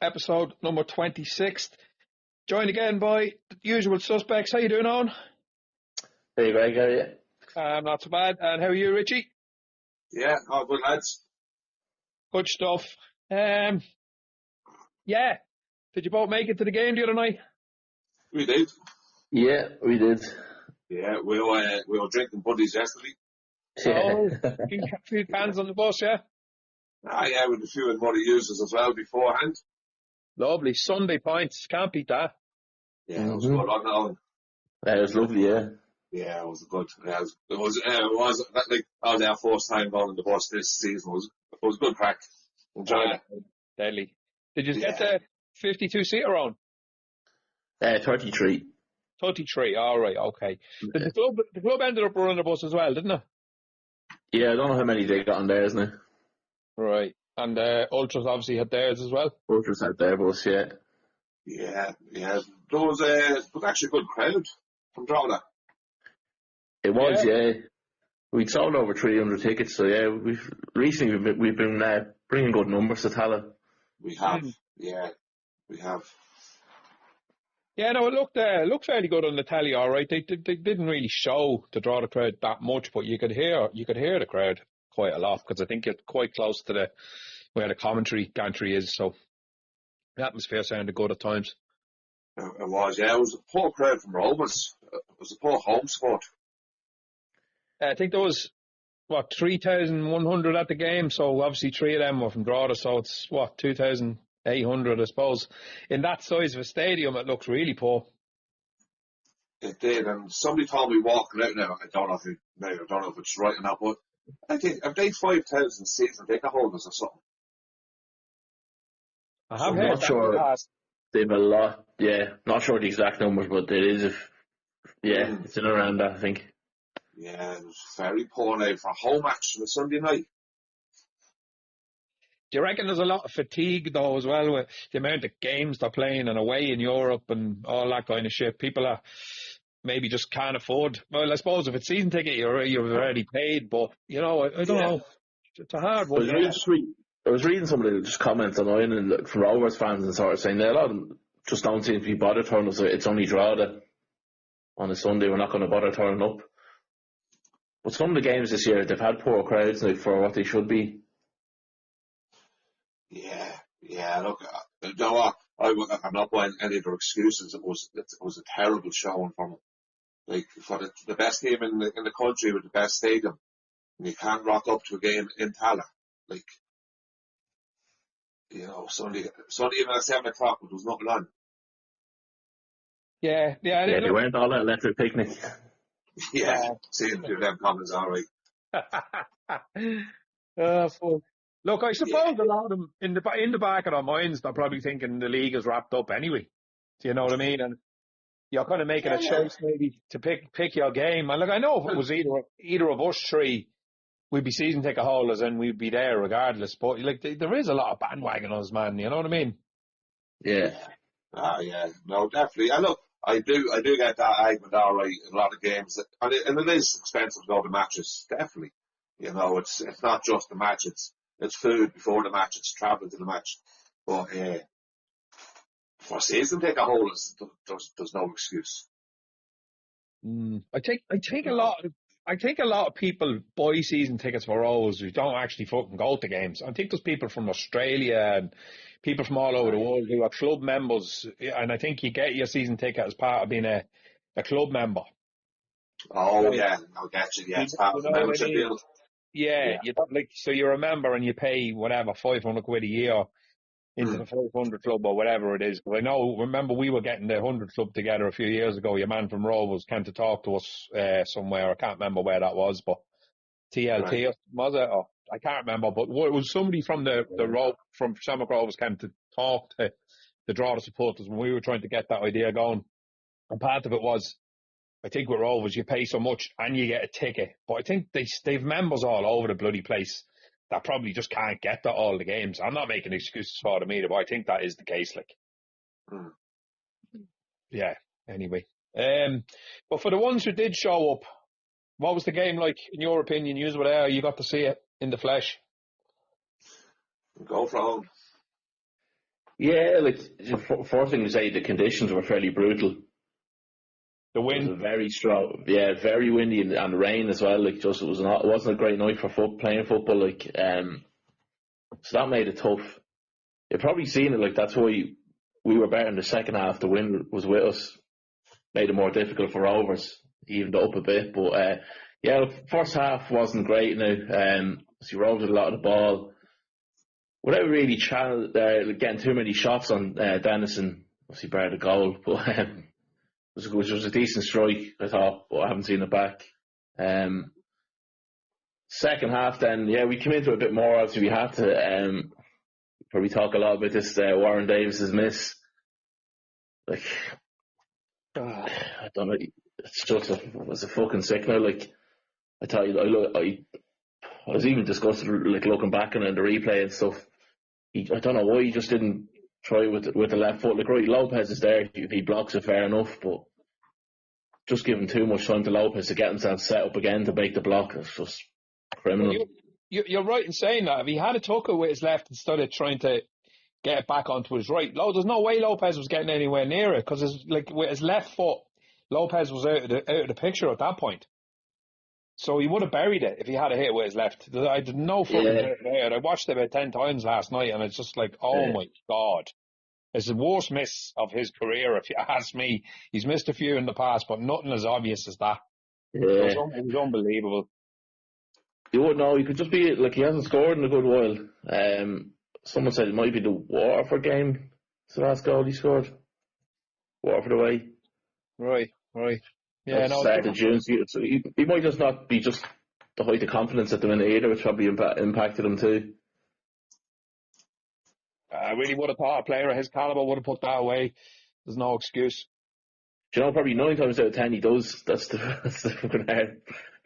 episode number 26. Joined again by the usual suspects. How you doing, Owen? Hey, Greg, how are you? Not so bad. And how are you, Richie? Yeah, all good, lads. Good stuff. Yeah. Did you both make it to the game the other night? We did. Yeah, we did. Yeah, we were drinking buddies yesterday. Oh, a few cans on the bus, yeah? Yeah, with a few of the muddy users as well beforehand. Lovely. Sunday pints. Can't beat that. Yeah, it was good, wasn't it, Owen? It was lovely, yeah. Yeah, it was good. Yeah, it was like our first time going on the bus this season. It was good crack. Enjoyed it. Deadly. Did you get the 52-seater on? 33. 33, all right, okay. Did the club ended up running the bus as well, didn't it? Yeah, I don't know how many they got on theirs now. Right. And Ultras obviously had theirs as well. Ultras had their bus, yeah. Yeah. There was actually a good crowd from Drogs. It was, yeah. We'd sold over 300 tickets, so yeah, we've been bringing good numbers to Tallaght. We have, we have. Yeah, no, it looked fairly good on the telly, all right. They didn't really show to draw the crowd that much, but you could hear the crowd quite a lot because I think it's quite close to where the commentary gantry is, so the atmosphere sounded good at times. It was, yeah. It was a poor crowd from Rovers. It was a poor home sport. I think there was 3,100 at the game, so obviously 3 of them were from Drogheda, so it's 2,800, I suppose. In that size of a stadium, it looks really poor. It did, and somebody told me walking out now. I don't know if it's right or not, but I think if they 5,000 season ticket holders or something. I have I'm heard not sure. They've a lot. Yeah, not sure the exact numbers, but it is. It's in around that, I think. Yeah, it was very poor now for a home match on a Sunday night. Do you reckon there's a lot of fatigue, though, as well, with the amount of games they're playing and away in Europe and all that kind of shit? People are maybe just can't afford. Well, I suppose if it's season ticket, you've already paid, but, I don't know. It's a hard one. I was reading some of the just comments online and from Rovers fans and sort of saying that a lot of them just don't seem to be bothered turning up. So it's only Drogheda on a Sunday. We're not going to bother turning up. But some of the games this year, they've had poor crowds now for what they should be. Yeah. Look, you know what? I'm not buying any of their excuses. It was a terrible showing from them. Like for the best team in the country with the best stadium, and you can't rock up to a game in Tallaght. Like, Sunday even at 7 o'clock, there was nothing on. Yeah. They weren't all that electric picnic. Yeah, seeing a few of them comments, all right. Look, I suppose a lot of them in the back of their minds, they're probably thinking the league is wrapped up anyway. Do you know what I mean? And you're kind of making a choice maybe to pick your game. And look, I know if it was either of us three, we'd be season ticket holders and we'd be there regardless. But like, there is a lot of bandwagoners, man. You know what I mean? Yeah. Yeah. No, definitely. And look, I do get that argument all right in a lot of games, and it is expensive to go to matches. Definitely. It's not just the match. It's food before the match. It's travel to the match. But for season ticket holders, there's no excuse. I think a lot of people buy season tickets for Rovers who don't actually fucking go to games. I think there's people from Australia and people from all over the world who are club members, and I think you get your season ticket as part of being a club member. Oh, yeah, I'll get you. Yeah, it's part of the membership deal. Yeah, you don't, so you're a member and you pay whatever, 500 quid a year into the 500 club or whatever it is. Because remember we were getting the 100 club together a few years ago. Your man from Rovers came to talk to us somewhere. I can't remember where that was, but TLT was it? Or, I can't remember, but it was somebody from from Shamrock Rovers came to talk to the Drogheda supporters when we were trying to get that idea going. And part of it was, I think with Rovers, you pay so much and you get a ticket. But I think they've members all over the bloody place that probably just can't get to all the games. I'm not making excuses for them either, but I think that is the case. Yeah, anyway. But for the ones who did show up, what was the game like, in your opinion? You were there, you got to see it in the flesh. Go for home. Yeah, like, first thing to say, the conditions were fairly brutal. The It was a wind. very strong, very windy and rain as well. Like, just it wasn't a great night for playing football. Like, so that made it tough. You've probably seen it. Like, that's why we were better in the second half. The wind was with us, made it more difficult for Rovers, evened it up a bit. But yeah, the first half wasn't great. Now, so Rovers had a lot of the ball without really getting too many shots on Dennison. Obviously, barred the goal, but. Which was a decent strike, I thought, but I haven't seen it back. Second half, then, yeah, we came into it a bit more. Obviously, we had to probably talk a lot about this Warren Davis's miss. Like, I don't know, it's just it's a fucking signal. Like, I tell you, I was even disgusted, like, looking back on it in the replay and stuff. I don't know why he just didn't try with the left foot. Like, right, Lopez is there. If he blocks it, fair enough, but just giving too much time to Lopez to get himself set up again to break the block is just criminal. Well, you're right in saying that. If he had a tucker with his left instead of trying to get it back onto his right, there's no way Lopez was getting anywhere near it, because with his left foot, Lopez was out of the picture at that point. So he would have buried it if he had a hit with his left. I did no fucking doubt there. I watched it about 10 times last night, and it's just like, oh my God. It's the worst miss of his career, if you ask me. He's missed a few in the past, but nothing as obvious as that. Yeah. It was unbelievable. You wouldn't know. He could just be, like, he hasn't scored in a good while. Someone said it might be the Waterford game. It's the last goal he scored. Waterford away. Right. Yeah, no. Start of June. So he might just not be just the height of confidence at the minute either, which probably impacted him too. I really would have thought a player of his caliber would have put that away. There's no excuse. Do you know, probably 9 times out of 10 he does. That's the fucking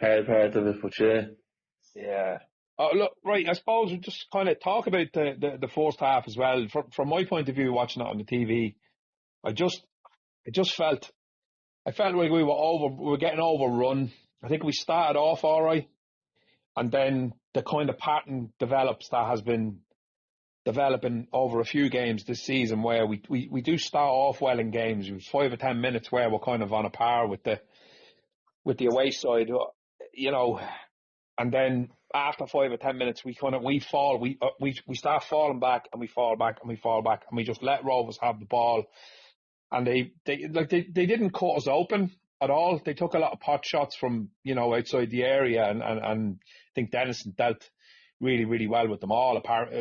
hard part of it, but yeah. Yeah. Oh, look, right, I suppose we just kind of talk about the first half as well. From my point of view, watching it on the TV, I felt like we were getting overrun. I think we started off all right, and then the kind of pattern develops that has been developing over a few games this season, where we do start off well in games. With 5 or 10 minutes where we're kind of on a par with the away side, and then after 5 or 10 minutes we fall, we start falling back, and we fall back, and we fall back, and we just let Rovers have the ball, and they didn't cut us open at all. They took a lot of pot shots from outside the area, and I think Dennison dealt really, really well with them all, apart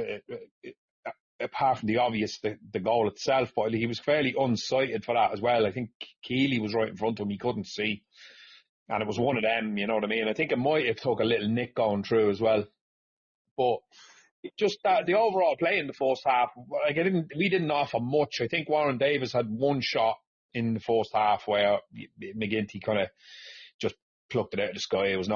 from the obvious, the goal itself. But he was fairly unsighted for that as well. I think Keeley was right in front of him. He couldn't see. And it was one of them, you know what I mean? I think it might have took a little nick going through as well. But just that, the overall play in the first half, we didn't offer much. I think Warren Davis had one shot in the first half where McGinty kind of just plucked it out of the sky. There was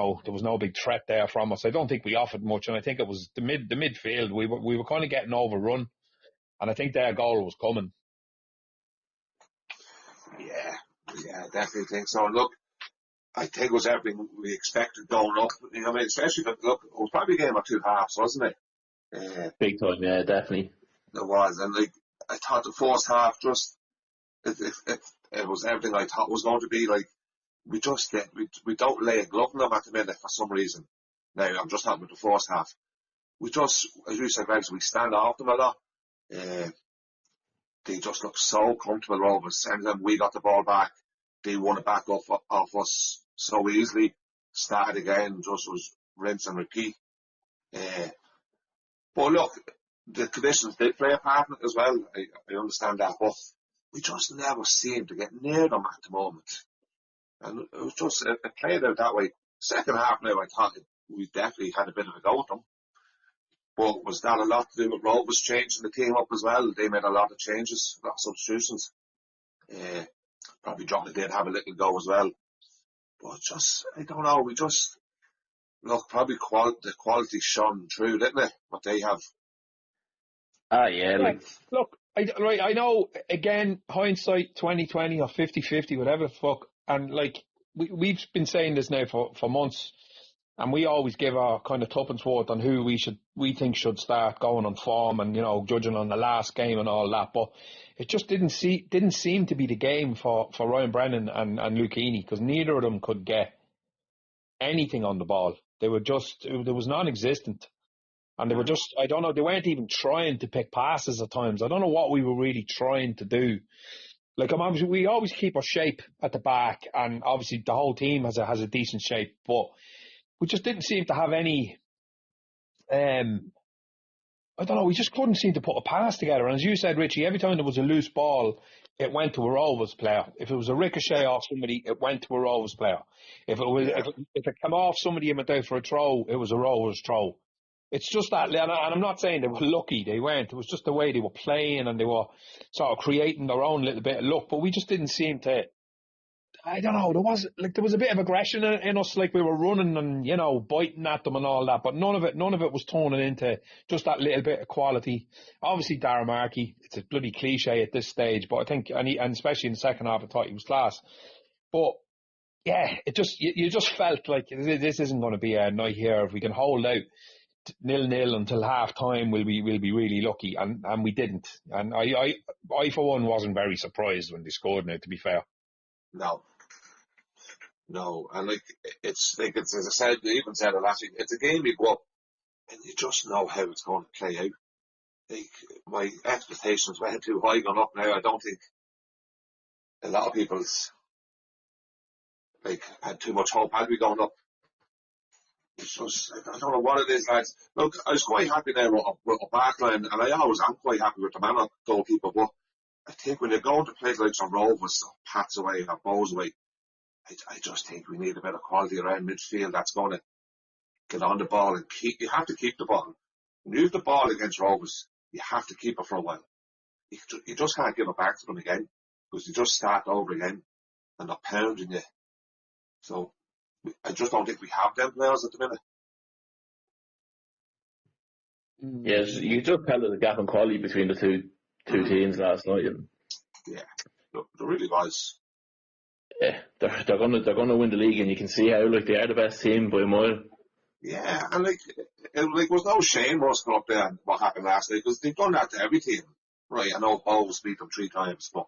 no big threat there from us. I don't think we offered much, and I think it was the midfield. We were kind of getting overrun, and I think their goal was coming. Yeah, I definitely think so. And look, I think it was everything we expected going up. Especially it was probably a game of 2 halves, wasn't it? Big time, yeah, definitely. It was, and I thought the first half just it was everything I thought it was going to be. Like, we don't lay a glove on them at the minute for some reason. Now I'm just talking about the first half. We just, as you said, Rex, we stand off them a lot. They just look so comfortable, Rovers. And then we got the ball back. They won it back off us so easily. Started again, just was rinse and repeat. But look, the conditions did play a part in it as well. I understand that, but we just never seem to get near them at the moment. And it was just, it played out that way. Second half now, I thought we definitely had a bit of a go with them. But was that a lot to do with Rovers changing the team up as well? They made a lot of changes, a lot of substitutions. Probably Drogs did have a little go as well. But just, I don't know, we just, look, probably the quality shone through, didn't it? What they have. Yeah. Look, I know, again, hindsight 20/20 or 50/50, whatever the fuck. And we've been saying this now for months. And we always give our kind of tuppence worth on who we think should start going on form and, judging on the last game and all that. But it just didn't seem to be the game for Ryan Brennan and Luke Heaney, because neither of them could get anything on the ball. They were there was non-existent. And they were just, I don't know, they weren't even trying to pick passes at times. I don't know what we were really trying to do. Like, we always keep our shape at the back, and obviously the whole team has a decent shape, but we just didn't seem to have any, I don't know, we just couldn't seem to put a pass together. And as you said, Richie, every time there was a loose ball, it went to a Rovers player. If it was a ricochet off somebody, it went to a Rovers player. If it came off somebody and went out for a throw, it was a Rovers throw. It's just that, and I'm not saying they were lucky, they weren't. It was just the way they were playing, and they were sort of creating their own little bit of luck, but we just didn't seem to, I don't know, there was a bit of aggression in us, like we were running and, biting at them and all that, but none of it was turning into just that little bit of quality. Obviously, Darren Markey, it's a bloody cliche at this stage, but I think, and especially in the second half, I thought he was class. But yeah, you just felt like this isn't going to be a night here. If we can hold out 0-0 until half time, we'll be really lucky, and we didn't. And I for one wasn't very surprised when they scored now, to be fair. No, and it's as I said, I even said it last week, it's a game you go up and you just know how it's going to play out. Like, my expectations went too high going up now. I don't think a lot of people's had too much hope had we gone up. It's just, I don't know what it is, lads. Look, I was quite happy there with a backline, and I always am quite happy with the man of goalkeeper, but I think when you're going to play like some Rovers, or Pats away, or Bows away, I just think we need a bit of quality around midfield that's going to get on the ball and you have to keep the ball. When you have the ball against Rovers, you have to keep it for a while. You just can't give it back to them again, because you just start over again, and they're pounding you. So, I just don't think we have them players at the minute. Yes, you just felt the gap in quality between the two teams last night. And yeah, look, there really was. Yeah, they're gonna win the league, and you can see how they are the best team by a mile. Yeah, and it was no shame us going up there and what happened last night, because they've done that to every team, right? I know Bows beat them 3 times, but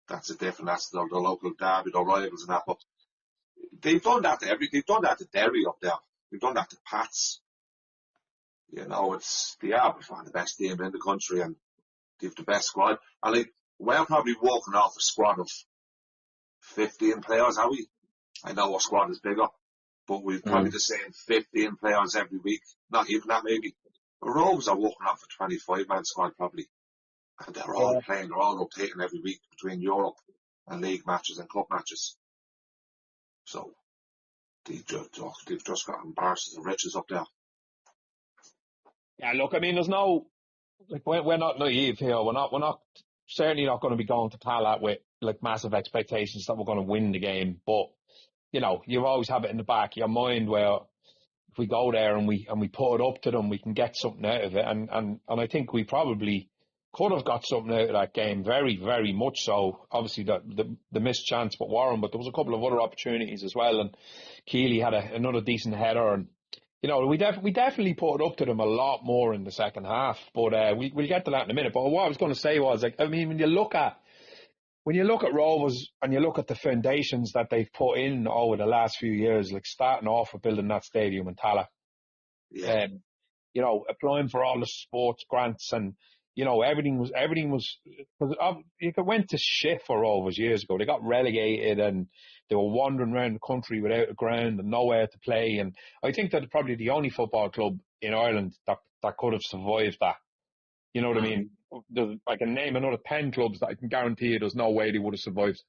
that's the local derby, the rivals and that. But they've done that they've done that to Derry up there. They've done that to Pats. They are one of the best team in the country, and they've the best squad. And we're probably walking off a squad of 15 players, are we? I know our squad is bigger, but we've probably the same 15 players every week. Not even that, maybe. The Rovers are walking off a 25-man squad probably, and they're all playing, they're all rotating every week between Europe and league matches and cup matches. So they've just got embarrassed and riches up there. Yeah, look, I mean, there's no, we're not naive here. We're not certainly not going to be going to tallaght with massive expectations that we're going to win the game. But you always have it in the back of your mind where if we go there and we put it up to them, we can get something out of it. And I think we probably could have got something out of that game, very, very much so. Obviously, the missed chance with Warren, but there was a couple of other opportunities as well. And Keeley had another decent header, and we definitely put it up to them a lot more in the second half. But we'll get to that in a minute. But what I was going to say was, when you look at Rovers and you look at the foundations that they've put in over the last few years, starting off with building that stadium in Tallaght, applying for all the sports grants, and everything was because it went to shit for Rovers years ago. They got relegated and they were wandering around the country without a ground and nowhere to play. And I think that probably the only football club in Ireland that could have survived that. You know what I mean? I can name another 10 clubs that I can guarantee you there's no way they would have survived.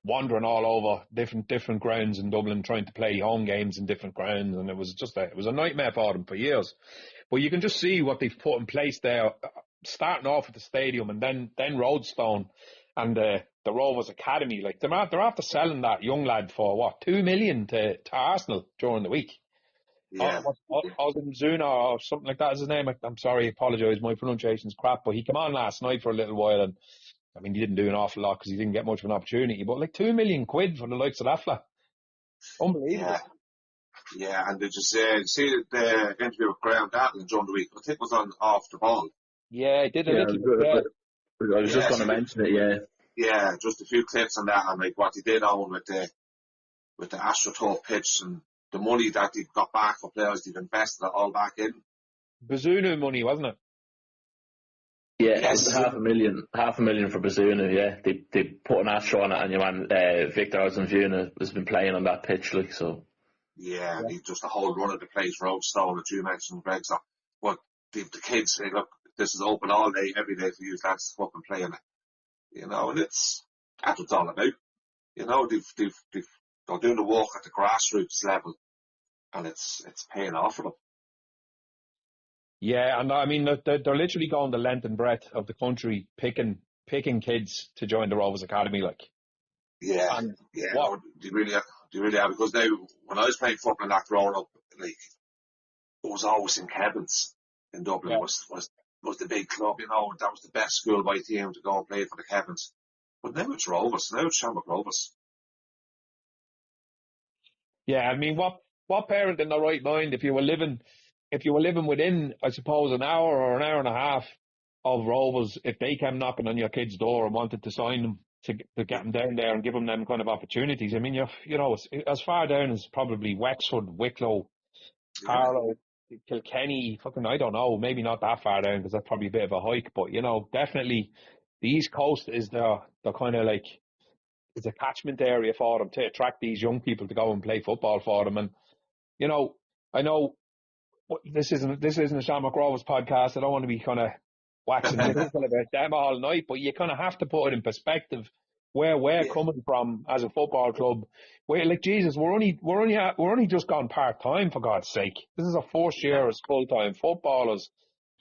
Wandering all over different grounds in Dublin, trying to play home games in different grounds, and it was a nightmare for them for years. But you can just see what they've put in place there, starting off with the stadium, and then Roadstone and the Rovers Academy. They're after selling that young lad for $2 million to Arsenal during the week. Yeah. Ozunzuna or something like that is his name. I'm sorry, I apologise, my pronunciation's crap, but he came on last night for a little while, and I mean, he didn't do an awful lot because he didn't get much of an opportunity, but £2 million for the likes of that fella. Unbelievable. Yeah. Yeah, and did you see the interview with Graham Dattlin during the week? I think it was on Off the Ball. Yeah, I did a Yeah, little bit there. I was just going to mention it. Yeah. Yeah, just a few clips on that, and like what he did on with the AstroTurf pitch and the money that they've got back for players they've invested it all back in. Bazunu money, wasn't it? Yeah, Yes. it was $500,000 for Bazunu. Yeah, they put an Astro on it, and your man Victor Ozanvuna has been playing on that pitch, like so. Yeah, he just a whole run of the place, Roadstone, that you mentioned, Greg. So, but the kids say, look, this is open all day, every day for you lads to fucking play in it. You know, and that's what it's all about. You know, they're doing the work at the grassroots level, and it's paying off for them. Yeah, and I mean, they're literally going the length and breadth of the country picking kids to join the Rovers Academy, like. Yeah, And yeah. what? No, do you really have? Because now, when I was playing football in that growing up, like, it was always in Kevin's in Dublin. Yeah. Was the big club, you know, that was the best schoolboy team to go and play for the Kevins. But now it's Rovers, now it's Shamrock Rovers. Yeah, I mean, what parent in their right mind, if you were living within, I suppose, an hour or an hour and a half of Rovers, if they came knocking on your kid's door and wanted to sign them to get them down there and give them kind of opportunities, I mean, you know, it's as far down as probably Wexford, Wicklow, Carlow, Kilkenny, fucking, I don't know, maybe not that far down because that's probably a bit of a hike, but, you know, definitely the East Coast is the kind of like, it's a catchment area for them to attract these young people to go and play football for them. And, you know, I know this isn't a Shamrock Rovers podcast. I don't want to be kind of waxing lyrical about them all night, but you kind of have to put it in perspective where we're coming from as a football club. Where, like, Jesus, we're only just gone part time, for God's sake. This is our first year as full time footballers,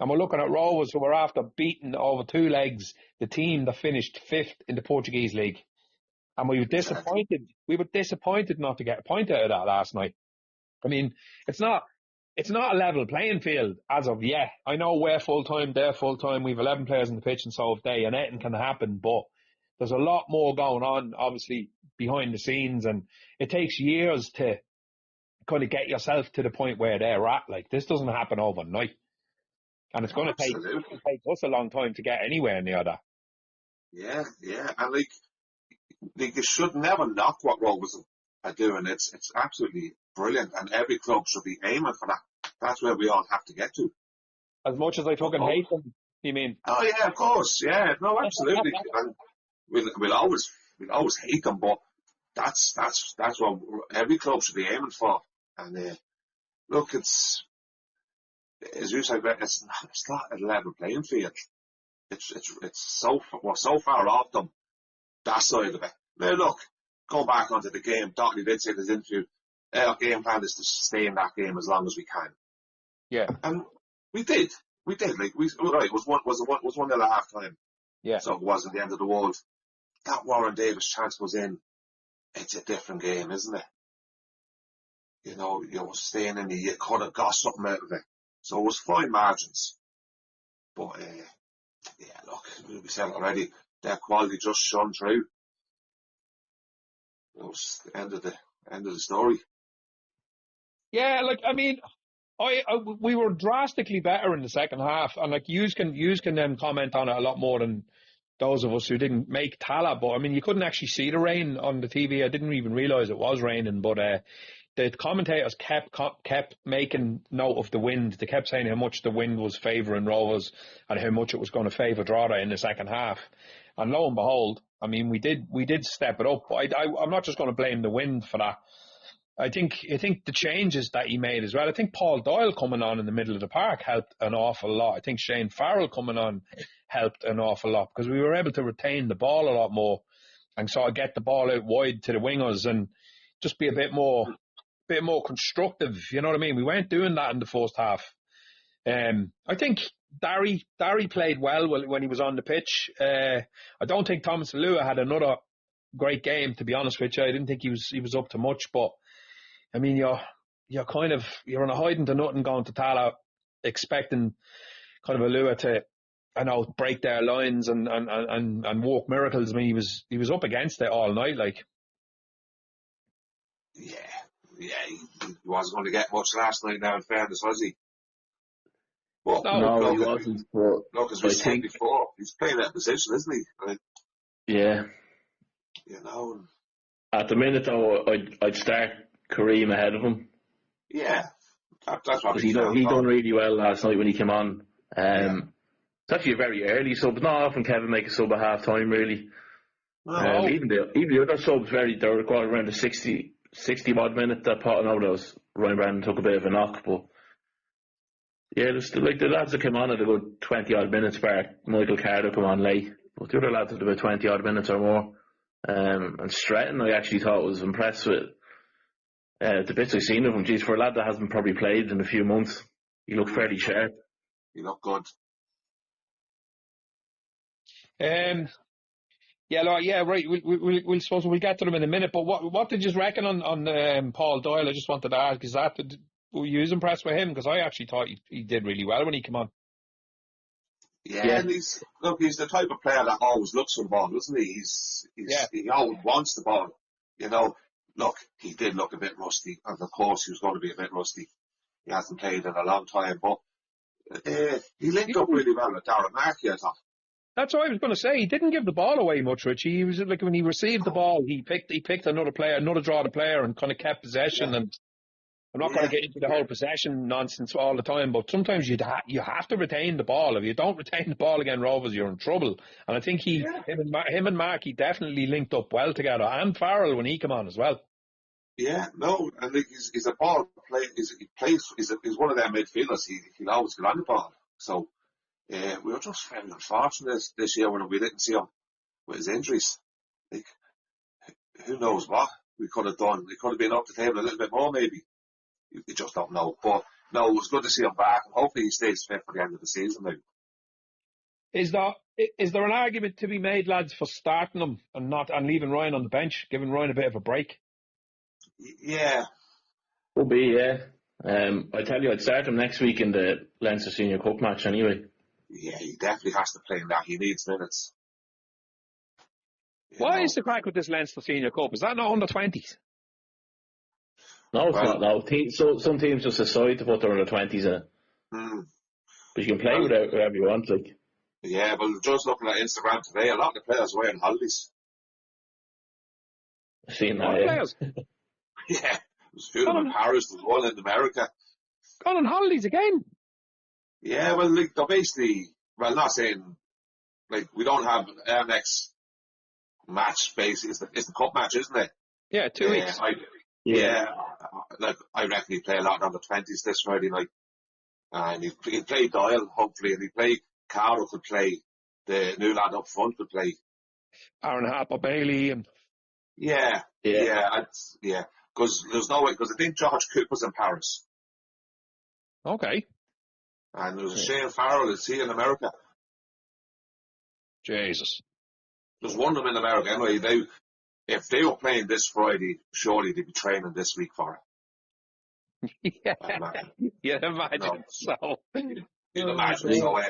and we're looking at Rovers who were after beating over two legs the team that finished 5th in the Portuguese league. And we were disappointed. We were disappointed not to get a point out of that last night. I mean, it's not a level playing field as of yet. I know we're full time, they're full time. We've 11 players in the pitch, and so if they, and anything can happen. But there's a lot more going on, obviously, behind the scenes, and it takes years to kind of get yourself to the point where they're at. Like, this doesn't happen overnight, and it's going to take us a long time to get anywhere near that. Yeah, and like you should never knock what Rovers are doing. It's absolutely brilliant, and every club should be aiming for that. That's where we all have to get to. As much as I fucking hate them, you mean? Oh yeah, of course. Yeah, no, absolutely. And we'll always hate them, but that's what every club should be aiming for. And look, it's as you said, it's not a level playing field. We're so far off them, that side of it. Now look, going back onto the game, Dotley did say in his interview, our game plan is to stay in that game as long as we can. Yeah. And we did. Like it was 1-0 at half time. Yeah. So it wasn't the end of the world. That Warren Davis chance was in. It's a different game, isn't it? You know, you're staying in you could have got something out of it. So it was fine margins. But yeah, look, we said it already, their quality just shone through. It was the end of the story. Yeah, like, I mean, we were drastically better in the second half, and like, yous can then comment on it a lot more than those of us who didn't make tallaght. But I mean, you couldn't actually see the rain on the TV. I didn't even realise it was raining. But the commentators kept making note of the wind. They kept saying how much the wind was favouring Rovers and how much it was going to favour Drogheda in the second half. And lo and behold, I mean, we did step it up. I'm not just going to blame the wind for that. I think the changes that he made as well. I think Paul Doyle coming on in the middle of the park helped an awful lot. I think Shane Farrell coming on helped an awful lot because we were able to retain the ball a lot more and sort of get the ball out wide to the wingers and just be a bit more constructive. You know what I mean? We weren't doing that in the first half. I think Darry played well when he was on the pitch. I don't think Thomas Lua had another great game, to be honest with you. I didn't think he was up to much, but I mean, you're on a hiding to nothing going to tallaght, expecting kind of a Lua to, I know, break their lines and work miracles. I mean, he was up against it all night, like. Yeah, he wasn't going to get much last night now, in fairness, was he? But, no, he wasn't. But as we said before, he's playing that position, isn't he? Yeah. You know. At the minute, though, I'd start Kareem ahead of him. Yeah. That's what he done really well last night when he came on. It's actually a very early sub. Not often Kevin make a sub at half time, really. No. Even the other subs, they were around the 60 odd minute that pot. I know that was Ryan Brandon took a bit of a knock, but yeah, the lads that came on at a good 20 odd minutes, bar Michael Carter come on late, but the other lads had about 20 odd minutes or more. And Stratton, I actually thought was impressed with the bits I've seen of him. Geez, for a lad that hasn't probably played in a few months, he looked fairly sharp. He looked good. Right. We'll suppose we'll get to them in a minute. But what did you reckon on Paul Doyle? I just wanted to ask, were you impressed with him? Because I actually thought he did really well when he came on. Yeah, and he's the type of player that always looks for the ball, doesn't he? He always wants the ball. You know, look, he did look a bit rusty, and of course he was going to be a bit rusty. He hasn't played in a long time, but he linked up really well with Darren Markey, I thought. That's what I was going to say. He didn't give the ball away much, Richie. He was like, when he received the ball, he picked another draw the player, and kind of kept possession. And I'm not going to get into the whole possession nonsense all the time, but sometimes you have to retain the ball. If you don't retain the ball against Rovers, you're in trouble. And I think him and Markey definitely linked up well together, and Farrell when he came on as well. Yeah, no, and he's a ball player. He's one of their midfielders. He'll always get on the ball. So. We were just very unfortunate this year when we didn't see him with his injuries. Like, who knows what we could have done? We could have been up the table a little bit more, maybe. You just don't know. But no, it was good to see him back. Hopefully he stays fit for the end of the season now. Is there an argument to be made, lads, for starting him and leaving Ryan on the bench, giving Ryan a bit of a break? Yeah. Will be, yeah. I tell you, I'd start him next week in the Leinster Senior Cup match anyway. Yeah, he definitely has to play in that. He needs minutes. Why is the crack with this Leinster Senior Cup? Is that not under 20s? No, it's not. No, some teams just decide to put their under 20s in it. But you can play without whoever you want, like. Yeah, but just looking at Instagram today, a lot of the players are wearing holidays. I've seen that. Players? Yeah, there's a few of them in Paris, there's one in America. Gone on holidays again? Yeah, well, like, they're basically, not saying, like, we don't have our next match, basically, it's the cup match, isn't it? Yeah, 2 weeks. I reckon he'd play a lot on the 20s this Friday night. And he'd play Doyle, hopefully, and he'd play Carroll could play, the new lad up front could play. Aaron Harper, Bailey, and... Yeah. Because there's no way, because I think George Cooper's in Paris. Okay. And there was a Shane Farrell, is he in America? Jesus. There's one of them in America. Anyway, if they were playing this Friday, surely they'd be training this week for it. You'd imagine so. You'd imagine so,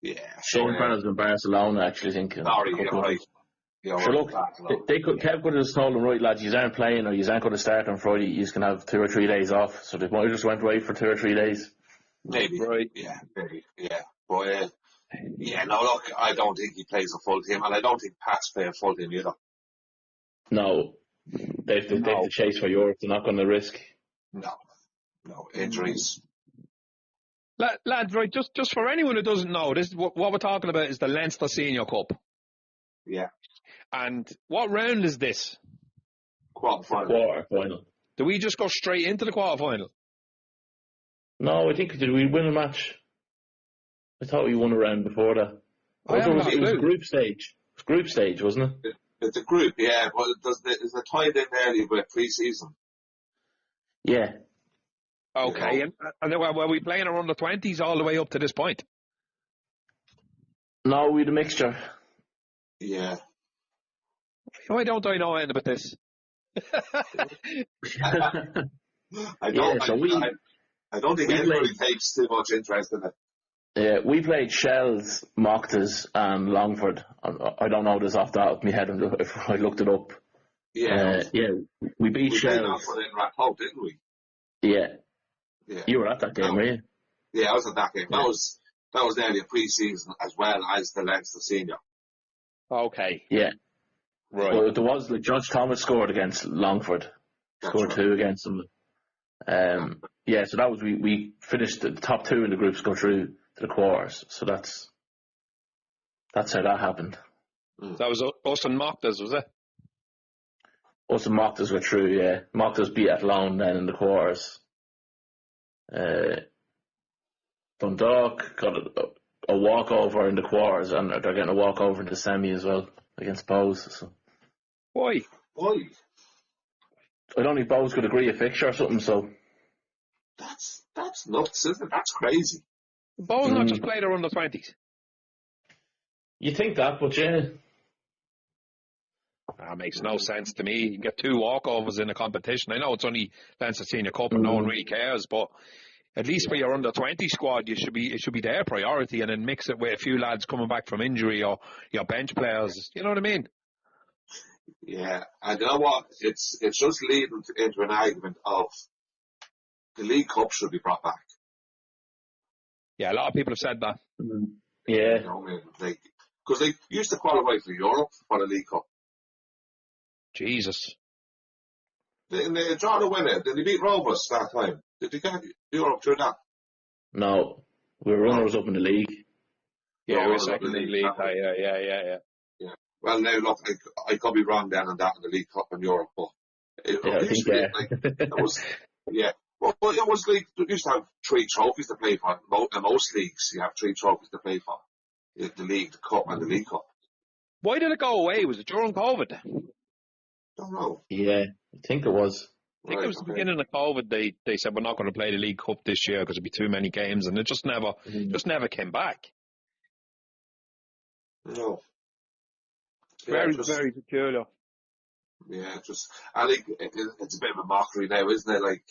yeah. Shane Farrell's in Barcelona, actually, thinking. Sorry, you're right. Sure, look, Kev could have just told them, right, lads, you aren't playing or you aren't going to start on Friday, you can have 2 or 3 days off. So they might have just went away for 2 or 3 days. Maybe. Right. Yeah, maybe. Yeah. But, no, look, I don't think he plays a full team, and I don't think Pat's play a full team either. No. They've to chase for Europe. They're not going to risk. No, injuries. Lads, right, just for anyone who doesn't know, this what we're talking about is the Leinster Senior Cup. Yeah. And what round is this? Quarter final. Do we just go straight into the quarter final? No, I think did we win a match? I thought we won a round before that. It was group stage. It was group stage, wasn't it? It's a group, yeah, but is it tied in early with pre-season? Yeah. Okay, and then were we playing around the 20s all the way up to this point? No, we had a mixture. Yeah. Why don't I know anything about this? I don't think anybody takes too much interest in it. Yeah, we played Shells, Mockters and Longford. I don't know this off the top of my head if I looked it up. Yeah. We beat We played that Shels. one in Rathope, didn't we? Yeah. Yeah. You were at that game, were you? Yeah, I was at that game. Yeah. That was nearly a pre-season as well as the Leinster Senior. Okay. Yeah. Right. Well, there was, like, Judge Thomas scored against Longford. Scored 2 against them. So that was, we finished the top 2 in the groups go through to the quarters. So that's how that happened. That was us and Mockters, was it? Us and Mockters were through, yeah. Mockters beat Athlone then in the quarters. Dundalk got a walkover in the quarters, and they're getting a walkover in the semi as well against Bows. So. Why? I don't think Bows could agree a fixture or something, so. That's nuts, isn't it? That's crazy. Bows not just play their under 20s. You think that, but yeah. That makes no sense to me. You can get 2 walkovers in a competition. I know it's only Leinster Senior Cup and no one really cares, but at least for your under 20 squad, it should be their priority, and then mix it with a few lads coming back from injury or your bench players. You know what I mean? Yeah, and you know what? It's just leading into an argument of the League Cup should be brought back. Yeah, a lot of people have said that. Yeah. You know, because they used to qualify for Europe for the League Cup. Jesus. They draw the winner. Did they beat Rovers that time? Did they get Europe through that? No. We were runners up in the league. Yeah, No, we're second in the league. Yeah. Well, now look, I could be wrong then on that in the League Cup in Europe, but it used to be like it was. Yeah, well, it was like they used to have 3 trophies to play for. In most leagues, you have 3 trophies to play for: the league, the cup, and the League Cup. Why did it go away? Was it during COVID? Don't know. Yeah, I think it was. I think it was the beginning of COVID. They said we're not going to play the League Cup this year because it'd be too many games, and it just never came back. No. Very peculiar. Yeah, I think it's a bit of a mockery now, isn't it? Like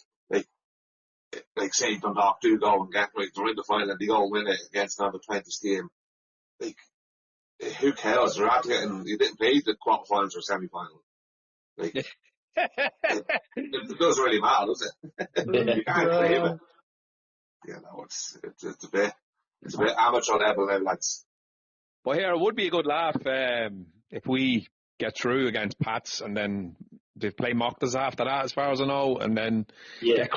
say Dundalk do go and get, like, they're in the final and they go win it against another 20s team. Like, who cares? They're after you didn't play the quarterfinals or semi-final. Like, it doesn't really matter, does it? You can't claim it. You know, it's a bit amateur level now, lads. Well, here, it would be a good laugh if we get through against Pats and then they play Mockters after that, as far as I know, and then get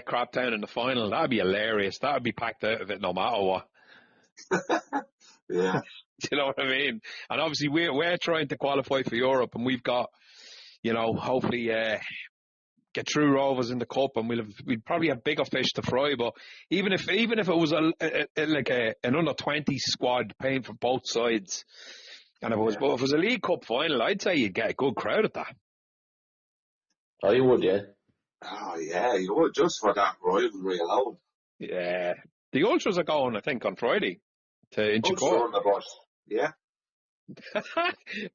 crap down in the final. That'd be hilarious. That would be packed out of it no matter what. Yeah. Do you know what I mean? And obviously we're trying to qualify for Europe, and we've got, hopefully get through Rovers in the cup, and we'd probably have bigger fish to fry. But even if it was an under 20 squad playing for both sides, and if it was a League Cup final, I'd say you'd get a good crowd at that. Oh, you would, yeah. Oh yeah, you would, just for that rivalry alone. Yeah, the Ultras are going, I think, on Friday to Inchicore. Yeah.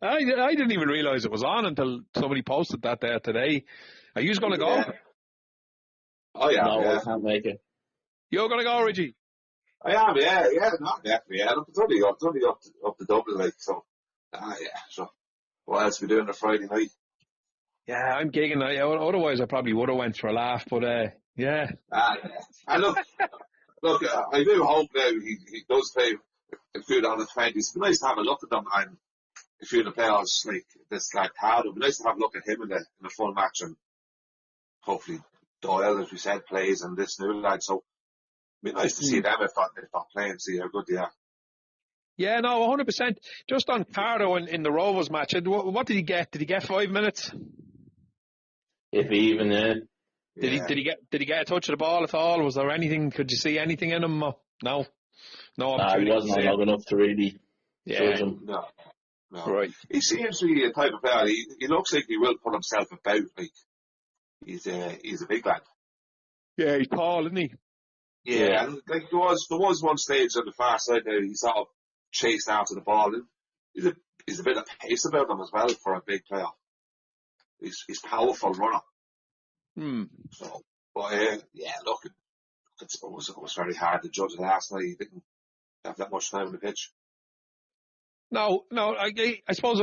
I didn't even realise it was on until somebody posted that there today. Are you going to go? Oh yeah, no, yeah. I can't make it. You're going to go, Richie? I am, yeah, not definitely. Yeah, it's only up to Dublin, like, so. So what else are we doing on Friday night? Yeah, I'm gigging. Otherwise, I probably would have went for a laugh, but yeah. And look, I do hope now he does play a few down the 20s. It'd be nice to have a look at them, and a few of the players like this lad Card. It'd be nice to have a look at him in the full match, and hopefully Doyle, as we said, plays, and this new lad. So it'd be nice to see them if not playing, see how good they are. Yeah, no, 100%. Just on Cardo in the Rovers match, what did he get? Did he get 5 minutes? If even, yeah. Did he get a touch of the ball at all? Was there anything? Could you see anything in him? No. He wasn't long enough to really judge him. No. Right. He seems to be a type of player. He looks like he will put himself about. Like he's a big lad. Yeah, he's tall, isn't he? Yeah, and like there was one stage on the far side there he sort of chased after the ball. And he's a bit of pace about him as well for a big player. He's powerful runner. So, but look, I suppose it was very hard to judge last night. He didn't have that much time on the pitch. No, I suppose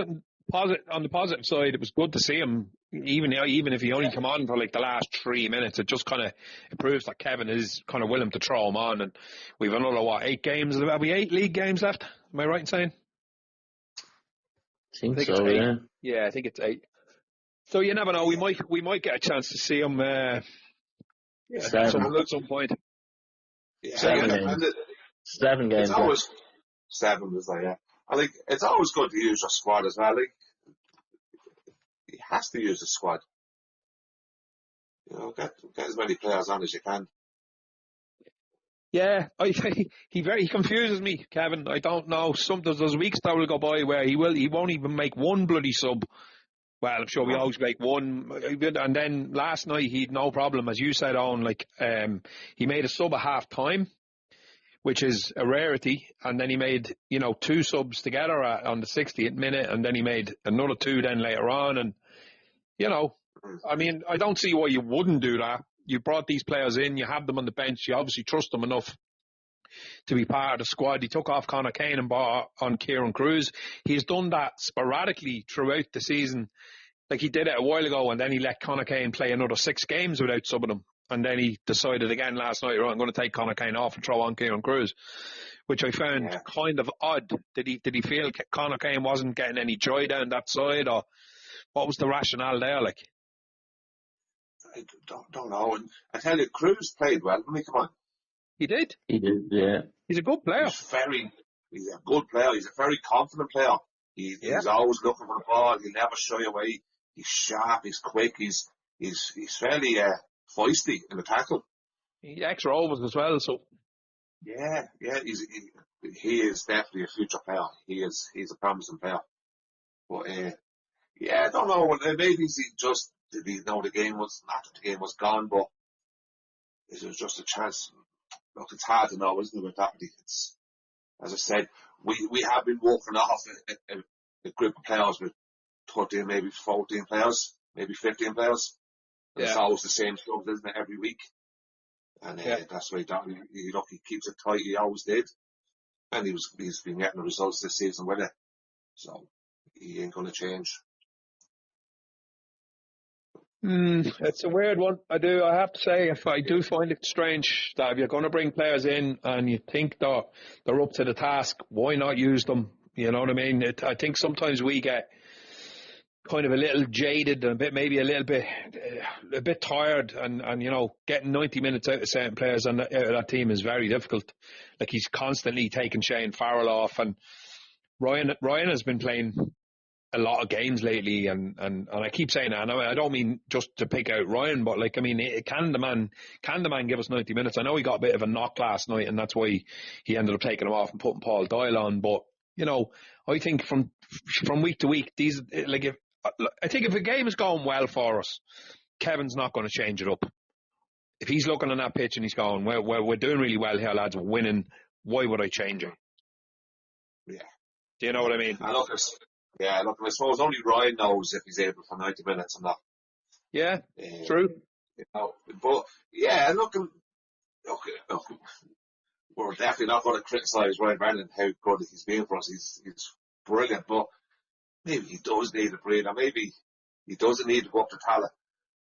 on the positive side, it was good to see him. Even if he only come on for like the last 3 minutes, it just kind of proves that Kevin is kind of willing to throw him on. And we've another 8 games? Have we 8 league games left? Am I right in saying? I think so. it's 8. Yeah. Yeah, I think it's 8. So you never know. We might get a chance to see him. At some point. Yeah, 7 games. 7 games. It's always 7, is that? Yeah. I think it's always good to use your squad as well. Like, he has to use the squad. Get as many players on as you can. Yeah, he confuses me, Kevin. I don't know. There's weeks that will go by where he won't even make one bloody sub. Well, I'm sure we always make one. And then last night he had no problem, as you said, Owen. He made a sub at half time, which is a rarity. And then he made 2 subs together on the 60th minute, and then he made another 2 then later on. And I mean, I don't see why you wouldn't do that. You brought these players in, you have them on the bench, you obviously trust them enough to be part of the squad. He took off Conor Kane and brought on Kieran Cruz. He's done that sporadically throughout the season. Like he did it a while ago, and then he let Conor Kane play another 6 games without subbing him. And then he decided again last night, right, I'm going to take Conor Kane off and throw on Kieran Cruz, which I found kind of odd. Did he feel Conor Kane wasn't getting any joy down that side, or what was the rationale there? Like, I don't know. And I tell you, Cruz played well. I mean, come on. He did. He did, yeah. He's a good player. He's a good player. He's a very confident player. He's always looking for the ball. He'll never shy away. He's sharp. He's quick. He's fairly feisty in the tackle. He ex-Rovers as well, so. Yeah. He is definitely a future player. He's a promising player. But I don't know. Maybe did he know the game was gone, but it was just a chance. Look, it's hard to know, isn't it, with that? It's, as I said, we have been walking off a group of players with 13, maybe 14 players, maybe 15 players. And it's always the same stuff, isn't it, every week? And that's why he keeps it tight. He always did. And he's been getting the results this season with it. So he ain't going to change. It's a weird one. I have to say, I do find it strange that if you're going to bring players in and you think they're up to the task, why not use them? You know what I mean? I think sometimes we get kind of a little jaded and maybe a bit tired, and getting 90 minutes out of certain players out of that team is very difficult. Like, he's constantly taking Shane Farrell off, and Ryan has been playing a lot of games lately, and I keep saying that, and I don't mean just to pick out Ryan, but can the man give us 90 minutes? I know he got a bit of a knock last night, and that's why he ended up taking him off and putting Paul Doyle on. But I think from week to week, I think if a game is going well for us, Kevin's not going to change it up. If he's looking on that pitch and he's going, we're doing really well here, lads, we're winning, why would I change it? Yeah. Do you know what I mean? I suppose only Ryan knows if he's able for 90 minutes or not. Yeah, true. But look, we're definitely not going to criticise Ryan Brennan how good he's been for us. He's brilliant, but maybe he does need a breather. Maybe he doesn't need to go up to Tallaght